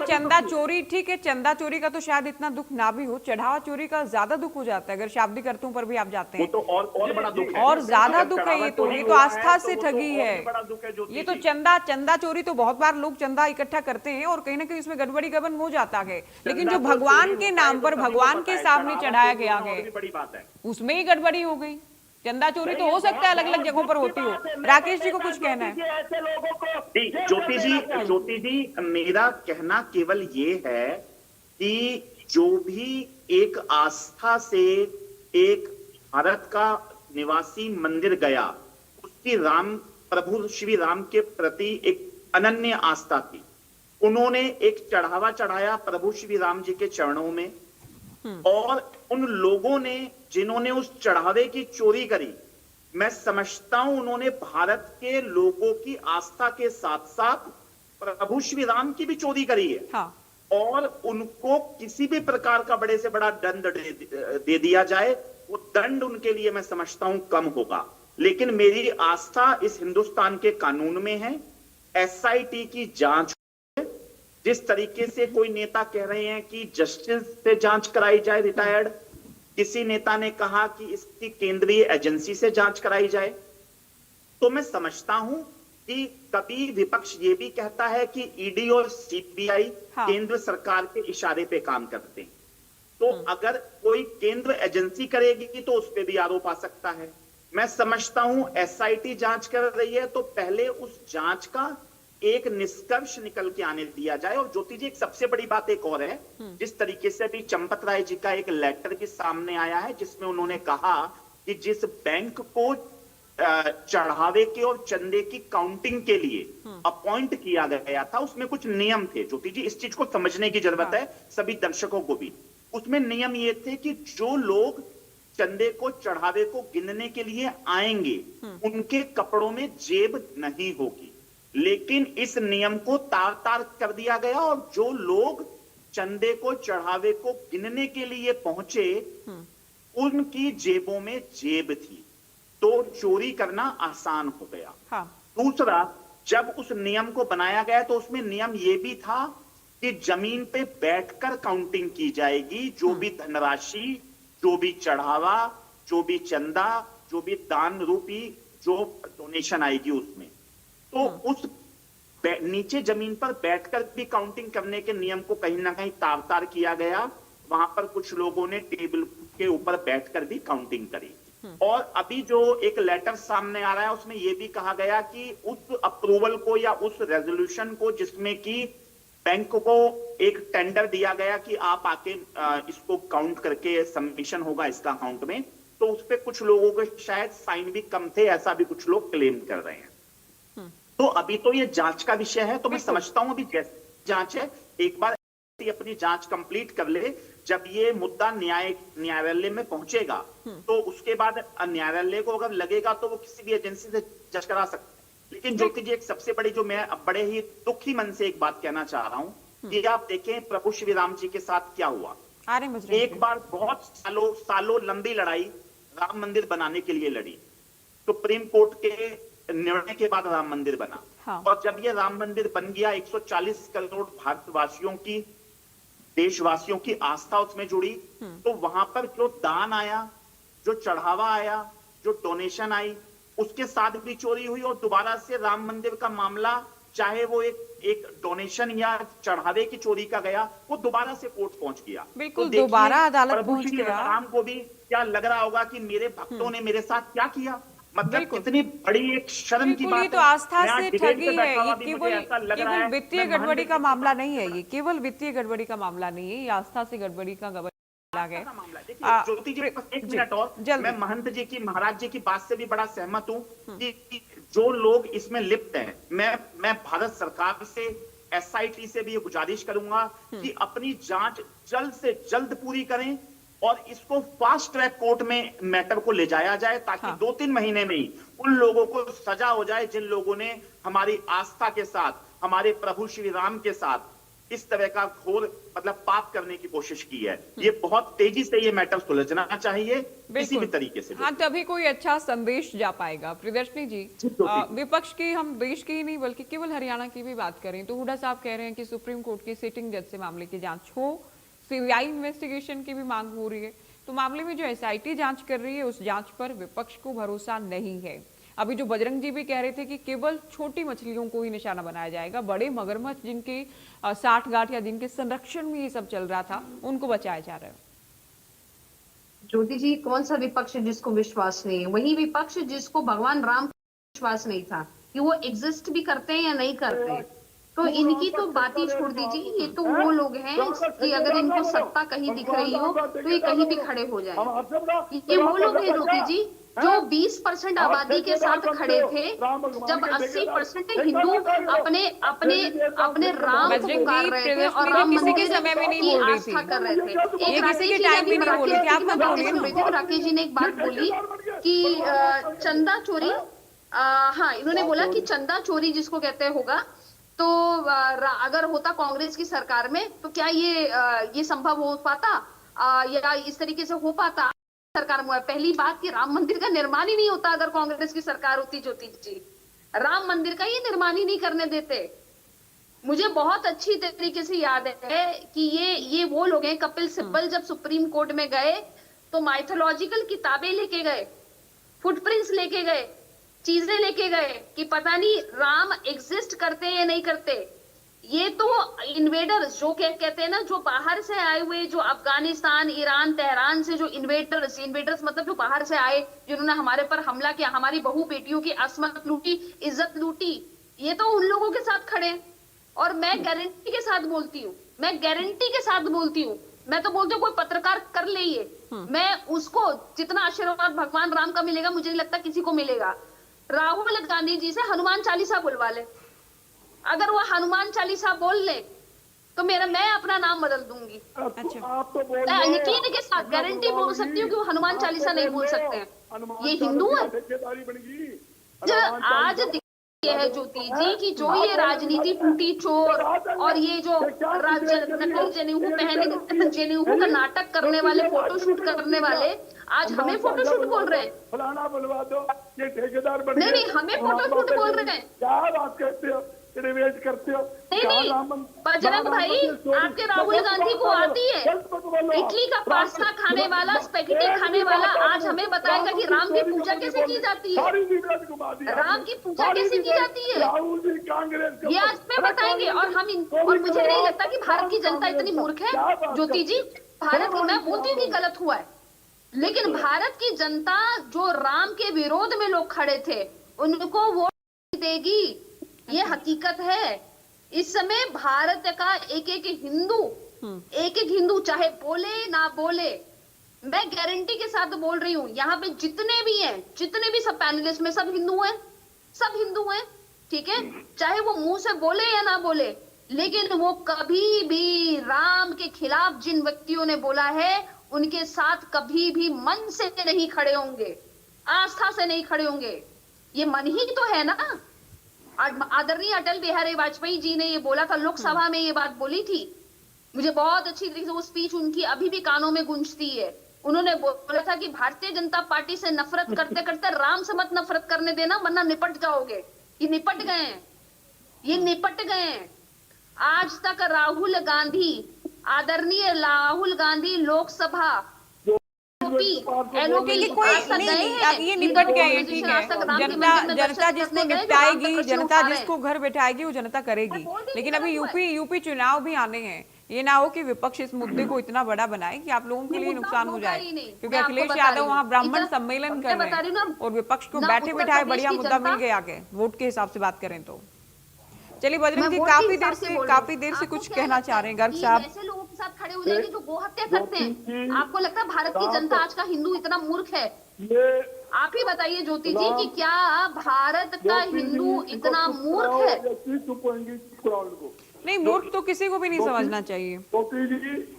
चंदा चोरी ठीक है, चंदा चोरी का तो शायद इतना दुख ना भी हो, चढ़ावा चोरी का ज्यादा दुख हो जाता है अगर शाब्दिक अर्थों पर भी आप जाते हैं तो और बड़ा दुख है, और ज्यादा दुख है। ये तो आस्था से ठगी है। ये तो चंदा चोरी तो बहुत बार लोग चंदा इकट्ठा करते हैं और कहीं ना कहीं इसमें गड़बड़ी गबन हो जाता है, लेकिन जो भगवान के नाम पर भगवान के सामने चढ़ाया गया है बड़ी बात है, उसमें ही गड़बड़ी हो गई। चंदा चोरी तो हो सकता है अलग अलग जगहों पर होती हो। राकेश जी को कुछ कहना है? ऐसे लोगों को ज्योति जी मेरा कहना केवल ये है कि जो भी एक आस्था से एक भारत का निवासी मंदिर गया, उसकी प्रभु श्री राम के प्रति एक अनन्य आस्था थी। उन्होंने एक चढ़ावा चढ़ाया प्रभु श्री राम जी के चरणों में, और उन लोगों ने जिन्होंने उस चढ़ावे की चोरी करी, मैं समझता हूं उन्होंने भारत के लोगों की आस्था के साथ साथ प्रभु श्री राम की भी चोरी करी है। हाँ। और उनको किसी भी प्रकार का बड़े से बड़ा दंड दे दिया जाए, वो दंड उनके लिए मैं समझता हूं कम होगा। लेकिन मेरी आस्था इस हिंदुस्तान के कानून में है। एसआईटी की जांच, जिस तरीके से कोई नेता कह रहे हैं कि जस्टिस से जांच कराई जाए, रिटायर्ड, किसी नेता ने कहा कि इसकी केंद्रीय एजेंसी से जांच कराई जाए, तो मैं समझता हूं कि कभी विपक्ष ये भी कहता है कि ईडी और सीबीआई केंद्र सरकार के इशारे पे काम करते हैं, तो अगर कोई केंद्र एजेंसी करेगी तो उस पर भी आरोप आ सकता है। मैं समझता हूं एसआईटी जांच कर रही है, तो पहले उस जांच का एक निष्कर्ष निकल के आने दिया जाए। और ज्योति जी एक सबसे बड़ी बात एक और है, जिस तरीके से अभी चंपत राय जी का एक लेटर के सामने आया है जिसमें उन्होंने कहा कि जिस बैंक को चढ़ावे के और चंदे की काउंटिंग के लिए अपॉइंट किया गया था, उसमें कुछ नियम थे। ज्योति जी इस चीज को समझने की जरूरत है सभी दर्शकों को भी। उसमें नियम ये थे कि जो लोग चंदे को चढ़ावे को गिनने के लिए आएंगे उनके कपड़ों में जेब नहीं होगी, लेकिन इस नियम को तार तार कर दिया गया और जो लोग चंदे को चढ़ावे को गिनने के लिए पहुंचे उनकी जेबों में जेब थी, तो चोरी करना आसान हो गया। हाँ। दूसरा, जब उस नियम को बनाया गया तो उसमें नियम यह भी था कि जमीन पे बैठकर काउंटिंग की जाएगी, जो भी धनराशि, जो भी चढ़ावा, जो भी चंदा, जो भी दान रूपी जो डोनेशन आएगी उसमें, तो उस नीचे जमीन पर बैठकर भी काउंटिंग करने के नियम को कहीं ना कहीं तार तार किया गया। वहां पर कुछ लोगों ने टेबल के ऊपर बैठकर भी काउंटिंग करी। और अभी जो एक लेटर सामने आ रहा है उसमें यह भी कहा गया कि उस अप्रूवल को या उस रेजोल्यूशन को जिसमें कि बैंक को एक टेंडर दिया गया कि आप आके इसको काउंट करके सबमिशन होगा इसका अकाउंट में, तो उस पे कुछ लोगों के शायद साइन भी कम थे, ऐसा भी कुछ लोग क्लेम कर रहे हैं। तो अभी तो ये जांच का विषय है, तो मैं समझता हूं अभी जैसे जांच है, एक बार अपनी जांच कंप्लीट कर ले, जब ये मुद्दा न्यायालय में पहुंचेगा तो उसके बाद न्यायालय को अगर लगेगा तो वो किसी भी एजेंसी से जज करा सकते हैं। लेकिन ज्योति जी, एक सबसे बड़ी जो मैं बड़े ही दुखी मन से एक बात कहना चाह रहा हूं कि आप देखें प्रभु श्री राम जी के साथ क्या हुआ। एक बार बहुत सालों लंबी लड़ाई राम मंदिर बनाने के लिए लड़ी, सुप्रीम कोर्ट के निर्णय के बाद राम मंदिर बना। हाँ। और जब ये राम मंदिर बन गया, 140 करोड़ भारतवासियों की, देशवासियों की आस्था उसमें जुड़ी, तो वहां पर जो दान आया, जो चढ़ावा आया, जो डोनेशन आई, उसके साथ भी चोरी हुई और दोबारा से राम मंदिर का मामला, चाहे वो एक डोनेशन या चढ़ावे की चोरी का गया, वो दोबारा से कोर्ट पहुंच गया। बिल्कुल, तो देखिए, दोबारा अदालत प्रभु पहुंच श्री गया। राम को भी क्या लग रहा होगा कि मेरे भक्तों ने मेरे साथ क्या किया। मतलब कितनी बड़ी एक शर्म की बात ये तो आस्था मैं आज से डिबेट ठगी पे है। बैठा हुआ ये भी मुझे ऐसा लग रहा केवल है वित्तीय मैं महान गड़बड़ी का व्यक्ति मामला नहीं है, ये केवल वित्तीय गड़बड़ी का मामला नहीं है, ये आस्था से गड़बड़ी का मामला है। देखिए ज्योति जी, बस एक मिनट और, जल्दी। मैं महंत जी की, महाराज जी की बात से भी बड़ा सहमत हूं कि जो लोग इसमें लिप्त हैं, मैं भारत सरकार से, एसआईटी से भी ये गुजारिश करूंगा कि अपनी जांच जल्द से जल्द पूरी करें और इसको फास्ट ट्रैक कोर्ट में मैटर को ले जाया जाए, ताकि 2-3 महीने में ही उन लोगों को सजा हो जाए जिन लोगों ने हमारी आस्था के साथ, हमारे प्रभु श्री राम के साथ इस तरह का घोर मतलब पाप करने की कोशिश की है। ये बहुत तेजी से ये मैटर सुलझना चाहिए किसी भी तरीके से। हाँ, तभी कोई अच्छा संदेश जा पाएगा। प्रियदर्शनी जी, विपक्ष की, हम देश की ही नहीं बल्कि केवल हरियाणा की भी बात करें तो हुड्डा साहब कह रहे हैं कि सुप्रीम कोर्ट की सिटिंग जज से मामले की जांच हो, सीबीआई इन्वेस्टिगेशन की भी मांग हो रही है। तो मामले में जो एसआईटी जांच कर रही है उस जांच पर विपक्ष को भरोसा नहीं है। अभी जो बजरंग जी भी कह रहे थे कि केवल छोटी मछलियों को ही निशाना बनाया जाएगा, बड़े मगरमच्छ जिनके 60 गांठ या जिनके संरक्षण में ये सब चल रहा था उनको बचाया जा रहा है। ज्योति जी, कौन सा विपक्ष जिसको विश्वास नहीं है? वही विपक्ष जिसको भगवान राम को विश्वास नहीं था कि वो एग्जिस्ट भी करते हैं या नहीं करते हैं। तो इनकी तो बात ही छोड़ दीजिए। ये तो वो लोग हैं कि अगर इनको सत्ता कहीं दिख रही हो तो ये कहीं भी खड़े हो जाए। ये वो लोग हैं ज्योति जी जो 20% आबादी के साथ खड़े थे जब 80% हिंदू अपने अपने अपने राम को पुकार रहे थे और राम किसी के समय में नहीं बोल रही थी, आस्था कर रहे थे। ये किसी के टाइम में नहीं बोल रही थी। आप मत बोलिए ना। राकेश जी ने एक बात बोली कि चंदा चोरी, हाँ, इन्होंने बोला कि चंदा चोरी जिसको कहते होगा, तो अगर होता कांग्रेस की सरकार में तो क्या ये संभव हो पाता या इस तरीके से हो पाता सरकार में? पहली बात कि राम मंदिर का निर्माण ही नहीं होता अगर कांग्रेस की सरकार होती ज्योति जी। राम मंदिर का ये निर्माण ही नहीं करने देते। मुझे बहुत अच्छी तरीके से याद है कि ये वो लोग हैं, कपिल सिब्बल जब सुप्रीम कोर्ट में गए तो माइथोलॉजिकल किताबें लेके गए, फुटप्रिंट्स लेके गए, चीजें लेके गए कि पता नहीं राम एग्जिस्ट करते हैं या नहीं करते। ये तो इन्वेडर्स जो कहते हैं ना, जो बाहर से आए हुए, जो अफगानिस्तान, ईरान, तेहरान से जो इन्वेडर्स मतलब जो बाहर से आए, जिन्होंने हमारे पर हमला किया, हमारी बहू बेटियों की असमत लूटी, इज्जत लूटी, ये तो उन लोगों के साथ खड़े। और मैं गारंटी के साथ बोलती हूँ, मैं तो बोलती हूँ कोई पत्रकार कर ले ये, मैं उसको जितना आशीर्वाद भगवान राम का मिलेगा मुझे नहीं लगता किसी को मिलेगा। राहुल गांधी जी से हनुमान चालीसा बुलवा ले, अगर वो हनुमान चालीसा बोल ले तो मैं अपना नाम बदल दूंगी। अच्छा, यकीन के साथ गारंटी बोल सकती हूँ कि वो हनुमान चालीसा नहीं बोल सकते हैं। ये हिंदू है। आज ये है ज्योति जी कि जो ये राजनीति फूटी चोर और ये जो नकली जनेऊ का नाटक करने वाले, फोटोशूट करने वाले, आज हमें फोटोशूट बोल रहे हैं। नहीं, हमें फोटोशूट बोल रहे हैं। क्या बात करते हो, करते हो? नहीं, बजरंग भाई, आपके राहुल गांधी को आती है इडली का पास्ता खाने वाला, स्पेगेटी खाने वाला, आज हमें बताएगा कि राम की पूजा कैसे की जाती है, राम की पूजा कैसे की जाती है, ये आज में बताएंगे। और मुझे नहीं लगता कि भारत की जनता इतनी मूर्ख है ज्योति जी। भारत, मैं बोलती हूँ कि गलत हुआ है, लेकिन भारत की जनता जो राम के विरोध में लोग खड़े थे उनको वोट देगी, ये हकीकत है। इस समय भारत का एक एक हिंदू चाहे बोले ना बोले, मैं गारंटी के साथ बोल रही हूँ, यहाँ पे जितने भी सब पैनलिस्ट में सब हिंदू हैं, ठीक है, चाहे वो मुंह से बोले या ना बोले, लेकिन वो कभी भी राम के खिलाफ जिन व्यक्तियों ने बोला है उनके साथ कभी भी मन से नहीं खड़े होंगे, आस्था से नहीं खड़े होंगे। ये मन ही तो है ना। आदरणीय अटल बिहारी वाजपेयी जी ने ये बोला था, लोकसभा में ये बात बोली थी, मुझे बहुत अच्छी तरीके से वो स्पीच उनकी अभी भी कानों में गूंजती है। उन्होंने बोला था कि भारतीय जनता पार्टी से नफरत करते करते राम से मत नफरत करने देना, वरना निपट जाओगे। ये निपट गए हैं। आज तक आदरणीय राहुल गांधी लोकसभा ये निपट गए हैं, ठीक है। जनता जिसको निपटाएगी, जनता जिसको घर बैठाएगी वो जनता करेगी। लेकिन अभी यूपी चुनाव भी आने हैं, ये ना हो कि विपक्ष इस मुद्दे को इतना बड़ा बनाए कि आप लोगों के लिए नुकसान हो जाए, क्योंकि अखिलेश यादव वहाँ ब्राह्मण सम्मेलन कर रहे हैं और विपक्ष को बैठे बिठाए बढ़िया मुद्दा मिल गया आगे वोट के हिसाब से बात करें तो। चलिए बजरंग जी, काफी देर से कुछ कहना चाह रहे हैं गर्ग साहब। ऐसे लोगों के साथ खड़े हो जाएंगे जो गोहत्या करते हैं। आपको लगता है भारत की जनता आज का हिंदू इतना मूर्ख है? आप ही बताइए ज्योति जी कि क्या भारत का हिंदू इतना मूर्ख है? नहीं, मूर्ख तो किसी को भी नहीं समझना चाहिए।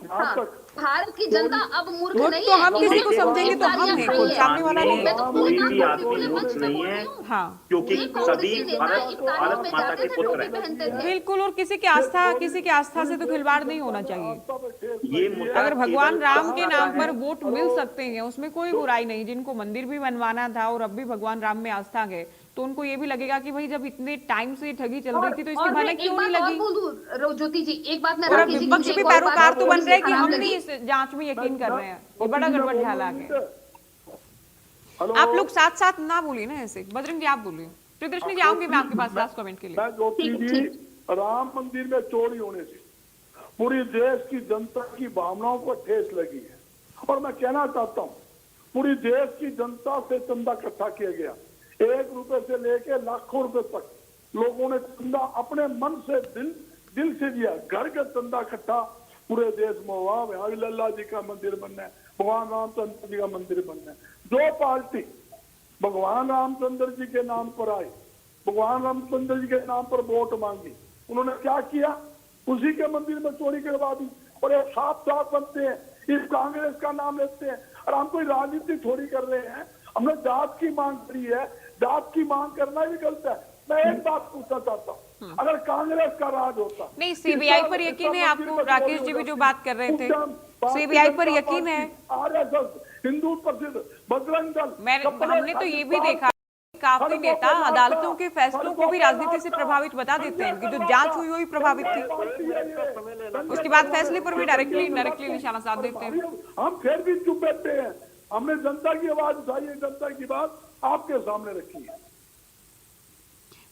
हाँ, भारत की जनता अब मूर्ख नहीं तो है। हम किसी को समझेंगे तो हम हैं, खुद सामने वाला नहीं। कोई भी आदमी मूर्ख नहीं है, हाँ क्योंकि सभी भारत माता के पुत्र हैं। बिल्कुल, और किसी की आस्था से तो खिलवाड़ नहीं होना चाहिए। ये मुद्दा अगर भगवान केवल राम के नाम पर वोट मिल सकते हैं उसमें कोई बुराई नहीं। जिनको मंदिर भी बनवाना था और अब भी भगवान राम में आस्था है तो उनको ये भी लगेगा कि भाई जब इतने टाइम से ठगी चल रही थी तो इसकी भनक क्यों नहीं लगी। ज्योति जी एक बात मैं और विपक्ष भी पैरोकार तो बन रहे हैं कि हम नहीं इस जांच में यकीन कर रहे हैं। ये बड़ा गड़बड़ ख्याल आ गया। आप लोग साथ साथ ना बोलिए ना ऐसे। बजरंग जी आप बोलिए। प्रियदर्शनी जी आऊंगी मैं आपके पास लास्ट कमेंट के लिए। ज्योति जी, राम मंदिर में चोरी होने से पूरी देश की जनता की भावनाओं को ठेस लगी है और मैं कहना चाहता हूँ पूरी देश की जनता से चंदा इकट्ठा किया गया। 1 रुपए से लेके लाखों रुपए तक लोगों ने चंदा अपने मन से दिल से दिया। घर का चंदा इकट्ठा पूरे देश में हुआ। भाई लल्ला जी का मंदिर बनना है, भगवान रामचंद्र जी का मंदिर बनना है। जो पार्टी भगवान रामचंद्र जी के नाम पर आई, भगवान रामचंद्र जी के नाम पर वोट मांगी, उन्होंने क्या किया? उसी के मंदिर में चोरी करवा दी। और ये साफ बनते हैं, इस कांग्रेस का नाम लेते हैं और हम कोई राजनीति थोड़ी कर रहे हैं। हमने जात की मांग करी है, जात की मांग करना भी गलत है। मैं एक बात पूछना चाहता हूँ, अगर कांग्रेस का राज होता नहीं, सीबीआई पर यकीन है आपको? राकेश जी भी जो बात कर रहे थे, सीबीआई पर यकीन है? RSS, हिंदू प्रसिद्ध बजरंग दल, हमने तो ये भी देखा काफी नेता अदालतों के फैसलों को भी राजनीति से प्रभावित बता देते हैं कि जो जांच हुई वही प्रभावित थी, उसके बाद फैसले पर भी डायरेक्टली निशाना साध देते हैं। हम फिर भी चुप बैठते हैं। हमने जनता की आवाज उठाई है, जनता की बात आपके सामने रखी है।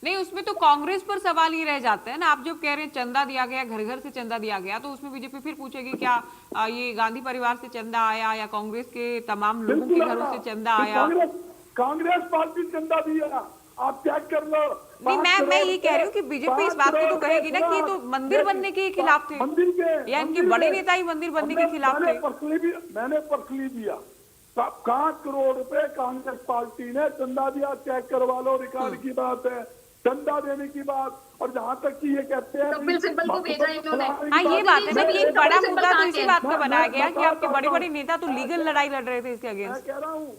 नहीं, उसमें तो कांग्रेस पर सवाल ही रह जाते हैं ना। आप जब कह रहे हैं चंदा दिया गया, घर घर से चंदा दिया गया, तो उसमें बीजेपी फिर पूछेगी क्या ये गांधी परिवार से चंदा आया या कांग्रेस के तमाम लोगों के घरों से चंदा आया? कांग्रेस पार्टी चंदा दिया, आप चेक कर लो। नहीं, मैं ये कह रही हूँ कि बीजेपी इस बात को तो कहेगी ना कि ये तो मंदिर बनने के खिलाफ थे, मंदिर के या इनके बड़े नेता ही मंदिर बनने के खिलाफ थे। मैंने पर्सनली दिया 5 करोड़ रुपए कांग्रेस पार्टी ने चंदा दिया। चेक करवा लो, रिकॉर्ड की बात है, चंदा देने की बात। और जहाँ तक कि ये कहते हैं कपिल सिब्बल को भेजा इन्होंने। हाँ, ये बात है ना कि एक बड़ा मुद्दा तो इसी बात का बनाया गया कि आपके बड़े बड़े नेता तो लीगल लड़ाई लड़ रहे थे इसके अगेंस्ट। मैं कह रहा हूँ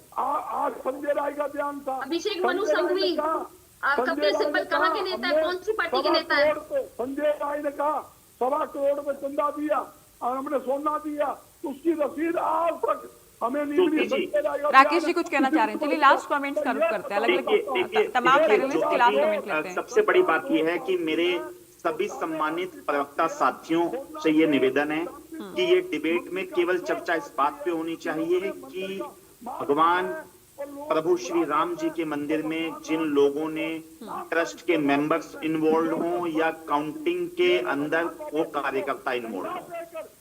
आज संजय राय का बयान था, अभिषेक मनु संघवी, कपिल सिब्बल कहाँ के नेता है, कौन सी पार्टी के नेता है? संजय राय ने कहा 1.25 करोड़ रुपए चंदा दिया और हमने सोना दिया, उसकी रसीद आज तक हमें नहीं मिली। राकेश जी कुछ कहना चाह रहे हैं? चलिए लास्ट कमेंट करते हैं, अलग तमाम पैनलिस्ट के लास्ट कमेंट लेते हैं। सबसे बड़ी बात यह है कि मेरे सभी सम्मानित प्रवक्ता साथियों से ये निवेदन है कि ये डिबेट में केवल चर्चा इस बात पे होनी चाहिए कि भगवान प्रभु श्री राम जी के मंदिर में जिन लोगों ने ट्रस्ट के मेंबर्स इन्वॉल्व हों या काउंटिंग के अंदर वो कार्यकर्ता इन्वॉल्व हों,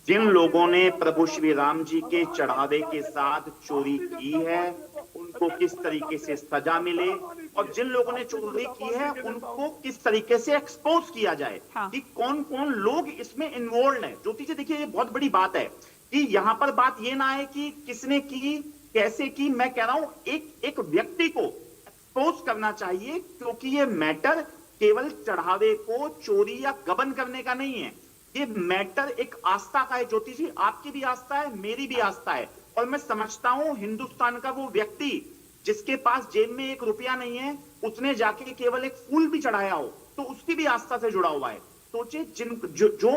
जिन लोगों ने प्रभु श्री राम जी के चढ़ावे के साथ चोरी की है उनको किस तरीके से सजा मिले और जिन लोगों ने चोरी की है उनको किस तरीके से एक्सपोज किया जाए कि कौन कौन लोग इसमें इन्वॉल्व है। ज्योति जी देखिए, ये बहुत बड़ी बात है कि यहां पर बात ये ना है कि किसने की, कैसे की। मैं कह रहा हूं एक व्यक्ति को एक्सपोज करना चाहिए, क्योंकि ये मैटर केवल चढ़ावे को चोरी या गबन करने का नहीं है। ये मैटर एक आस्था का है। ज्योति जी, आपकी भी आस्था है, मेरी भी आस्था है, और मैं समझता हूं हिंदुस्तान का वो व्यक्ति जिसके पास जेब में 1 रुपया नहीं है, उसने जाके केवल एक फूल भी चढ़ाया हो तो उसकी भी आस्था से जुड़ा हुआ है। सोचिए, जो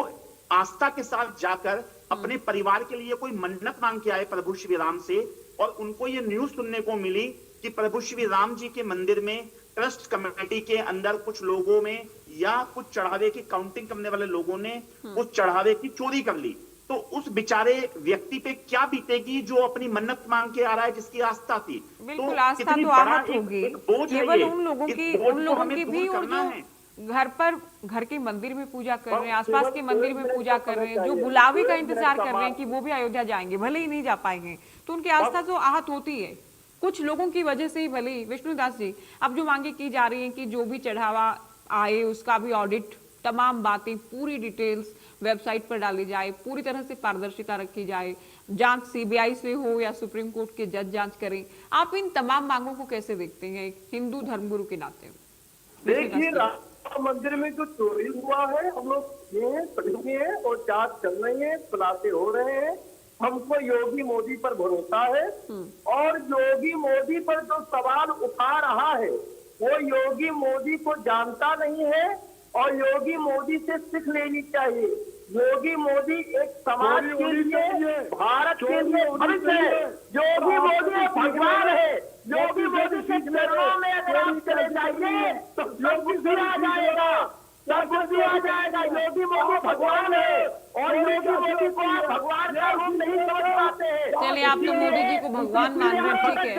आस्था के साथ जाकर अपने परिवार के लिए कोई मन्नत मांग के आए प्रभु श्री राम से, और उनको ये न्यूज सुनने को मिली कि प्रभु श्री राम जी के मंदिर में ट्रस्ट कमेटी के अंदर कुछ लोगों में या कुछ चढ़ावे की काउंटिंग करने वाले लोगों ने उस चढ़ावे की चोरी कर ली, तो उस बेचारे व्यक्ति पे क्या बीतेगी जो अपनी मन्नत मांग के आ रहा है, जिसकी आस्था थी। बिल्कुल, आस्था तो आहत होगी। केवल उन लोगों की भी, और जो घर के मंदिर में पूजा कर रहे हैं, आसपास के मंदिर में पूजा कर रहे हैं, जो बुलावे का इंतजार कर रहे हैं कि वो भी अयोध्या जाएंगे, भले ही नहीं जा पाएंगे, तो उनकी आस्था तो आहत होती है कुछ लोगों की वजह से ही। भले ही विष्णुदास जी, अब जो मांगे की जा रही है कि जो भी चढ़ावा आए उसका भी ऑडिट, तमाम बातें, पूरी डिटेल्स वेबसाइट पर डाली जाए, पूरी तरह से पारदर्शिता रखी जाए, जांच सीबीआई से हो या सुप्रीम कोर्ट के जज जांच करें। आप इन तमाम मांगों को कैसे देखते हैं हिंदू धर्मगुरु के नाते? देखिए, राम मंदिर में जो चोरी हुआ है, हम लोग ये पढ़ेंगे हैं और जांच चल रही है, खुलासे हो रहे हैं। हमको योगी मोदी पर भरोसा है, और योगी मोदी पर जो सवाल उठा रहा है वो योगी मोदी को जानता नहीं है, और योगी मोदी से सीख लेनी चाहिए। योगी मोदी एक समाज के लिए, भारत के लिए भविष्य है। योगी मोदी भगवान है। योगी मोदी के चरणों में अगर आप चले जाइए तो सब कुछ आ जाएगा, सब कुछ आ जाएगा। योगी मोदी भगवान है, और योगी मोदी को आप भगवान का रूप नहीं समझ पाते हैं। चलिए, आप तो मोदी जी को भगवान मान रहे हैं, ठीक है।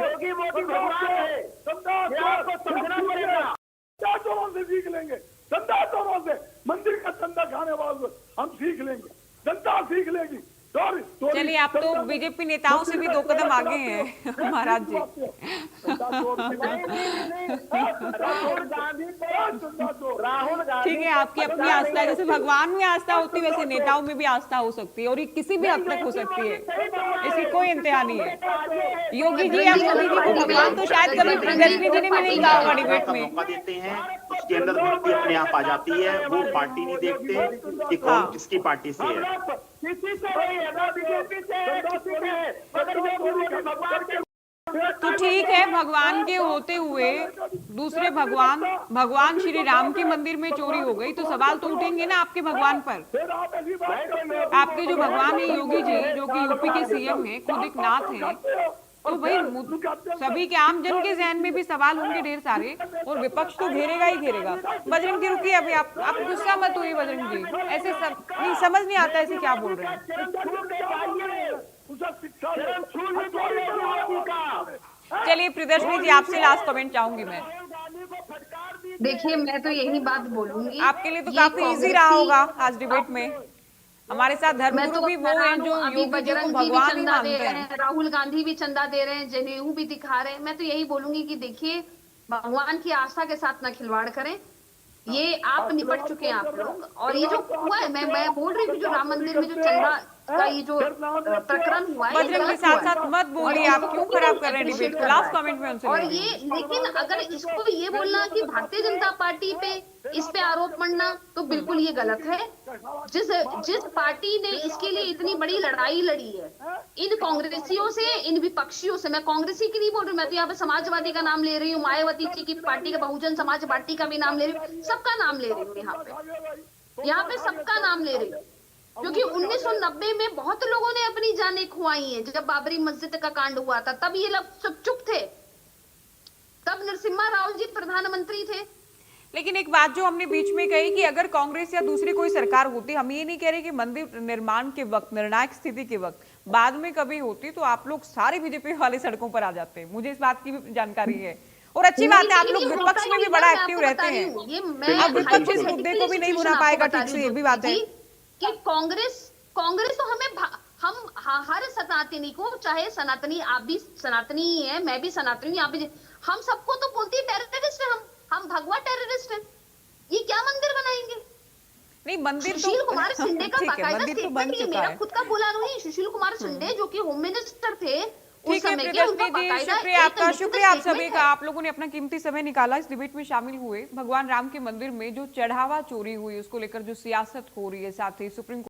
योगी मोदी भगवान है, ये आपको समझना पड़ेगा। चोरों से सीख लेंगे, चंदा चोरों से, मंदिर का चंदा खाने वालों से हम सीख लेंगे, जनता सीख लेगी। चलिए, आप तो बीजेपी नेताओं से भी 2 कदम आगे हैं महाराज जी। राहुल गांधी, ठीक है, आपकी अपनी आस्था है। जैसे भगवान में आस्था होती है वैसे नेताओं में भी आस्था हो सकती है, और ये किसी भी हद तक हो सकती है, इसकी कोई इंतहा नहीं है। योगी जी या मोदी जी को भगवान तो शायद कभी प्रियदर्शनी जी ने भी नहीं कहा होगा डिबेट में। मौका देते हैं, उसके अंदर वृत्ति अपने आप आ जाती है। वो पार्टी नहीं देखते कि कौन किसकी पार्टी से है। किसी से नहीं है, ना बीजेपी से, किसी से है, मगर वो भगवान के। तो ठीक है, भगवान के होते हुए दूसरे भगवान श्री राम के मंदिर में चोरी हो गई तो सवाल तो उठेंगे ना आपके भगवान पर। आपके जो भगवान है योगी जी, जो कि यूपी के सीएम हैं, खुद एक नाथ हैं, तो भाई सभी के आम जन के जहन में भी सवाल होंगे ढेर सारे, और विपक्ष तो घेरेगा ही घेरेगा। बजरंग जी रुकिए, अभी आप गुस्सा मत होइए बजरंग जी, ऐसे सब नहीं समझ नहीं आता ऐसे क्या बोल रहे हैं। चलिए प्रियदर्शनी जी, आपसे लास्ट कमेंट चाहूंगी मैं। देखिए, मैं तो यही बात बोलूंगी, आपके लिए तो काफी इजी रहा होगा आज डिबेट में। हमारे साथ धर्मगुरु भी वो हैं जो योगी जी को भगवान ही मानते हैं। राहुल गांधी भी चंदा दे रहे हैं, जनेऊ भी दिखा रहे हैं। मैं तो यही बोलूंगी कि देखिए, भगवान की आस्था के साथ ना खिलवाड़ करें। ये आप निपट चुके हैं आप लोग, और ये जो हुआ है, मैं बोल रही हूँ, जो राम मंदिर में जो चंदा का ये जो प्रकरण हुआ है, बजरंग के साथ साथ मत बोलिए, आप क्यों खराब कर रहे हैं डिबेट को। लास्ट कमेंट में उनसे। और ये, लेकिन अगर इसको ये बोलना कि भारतीय जनता पार्टी पे इस पे आरोप मढ़ना, तो बिल्कुल ये गलत है। जिस पार्टी ने इसके लिए इतनी बड़ी लड़ाई लड़ी है, इन कांग्रेसियों से, इन विपक्षियों से, मैं कांग्रेसी की नहीं बोल रही, मैं तो यहाँ पे समाजवादी का नाम ले रही हूँ, मायावती जी की पार्टी का, बहुजन समाज पार्टी का भी नाम ले रही हूँ, सबका नाम ले रही हूँ यहाँ पे सबका नाम ले रही हूँ। क्योंकि 1990 में बहुत लोगों ने अपनी जानें खुआई हैं। जब बाबरी मस्जिद का कांड हुआ था, तब ये लोग सब चुप थे, तब नरसिम्हा राव जी प्रधानमंत्री थे। लेकिन एक बात जो हमने बीच में कही कि अगर कांग्रेस या दूसरी कोई सरकार होती, हम ये नहीं कह रहे कि मंदिर निर्माण के वक्त, निर्णायक स्थिति के वक्त, बाद में कभी होती तो आप लोग सारे बीजेपी वाले सड़कों पर आ जाते हैं। मुझे इस बात की भी जानकारी है, और अच्छी बात है, आप लोग विपक्ष में भी बड़ा एक्टिव रहते हैं। अब विपक्ष इस मुद्दे को भी नहीं बुला पाएगा ठीक से, ये भी बात है कि कांग्रेस तो हम हर सनातनी को, चाहे सनातनी, आप भी सनातनी ही है, मैं भी सनातनी हूँ, आप भी, हम सबको तो बोलती है टेररिस्ट है, हम भगवा टेररिस्ट है। ये क्या मंदिर बनाएंगे? नहीं मंदिर तो सुशील कुमार शिंदे का ठीक है, बाकायदा मंदिर तो बन स्टेटमेंट, ये चुका मेरा है। खुद का बोला नहीं, सुशील कुमार शिंदे जो कि होम मिनिस्टर थे उस ठीक है समय के, उनका प्रियदर्शनी जी, बाकायदा शुक्रिया एक आपका, लिखित शुक्रिया आप statement सभी है। का। आप लोगों ने अपना कीमती समय निकाला, इस डिबेट में शामिल हुए। भगवान राम के मंदिर में जो चढ़ावा चोरी हुई उसको लेकर जो सियासत हो रही है, साथ ही सुप्रीम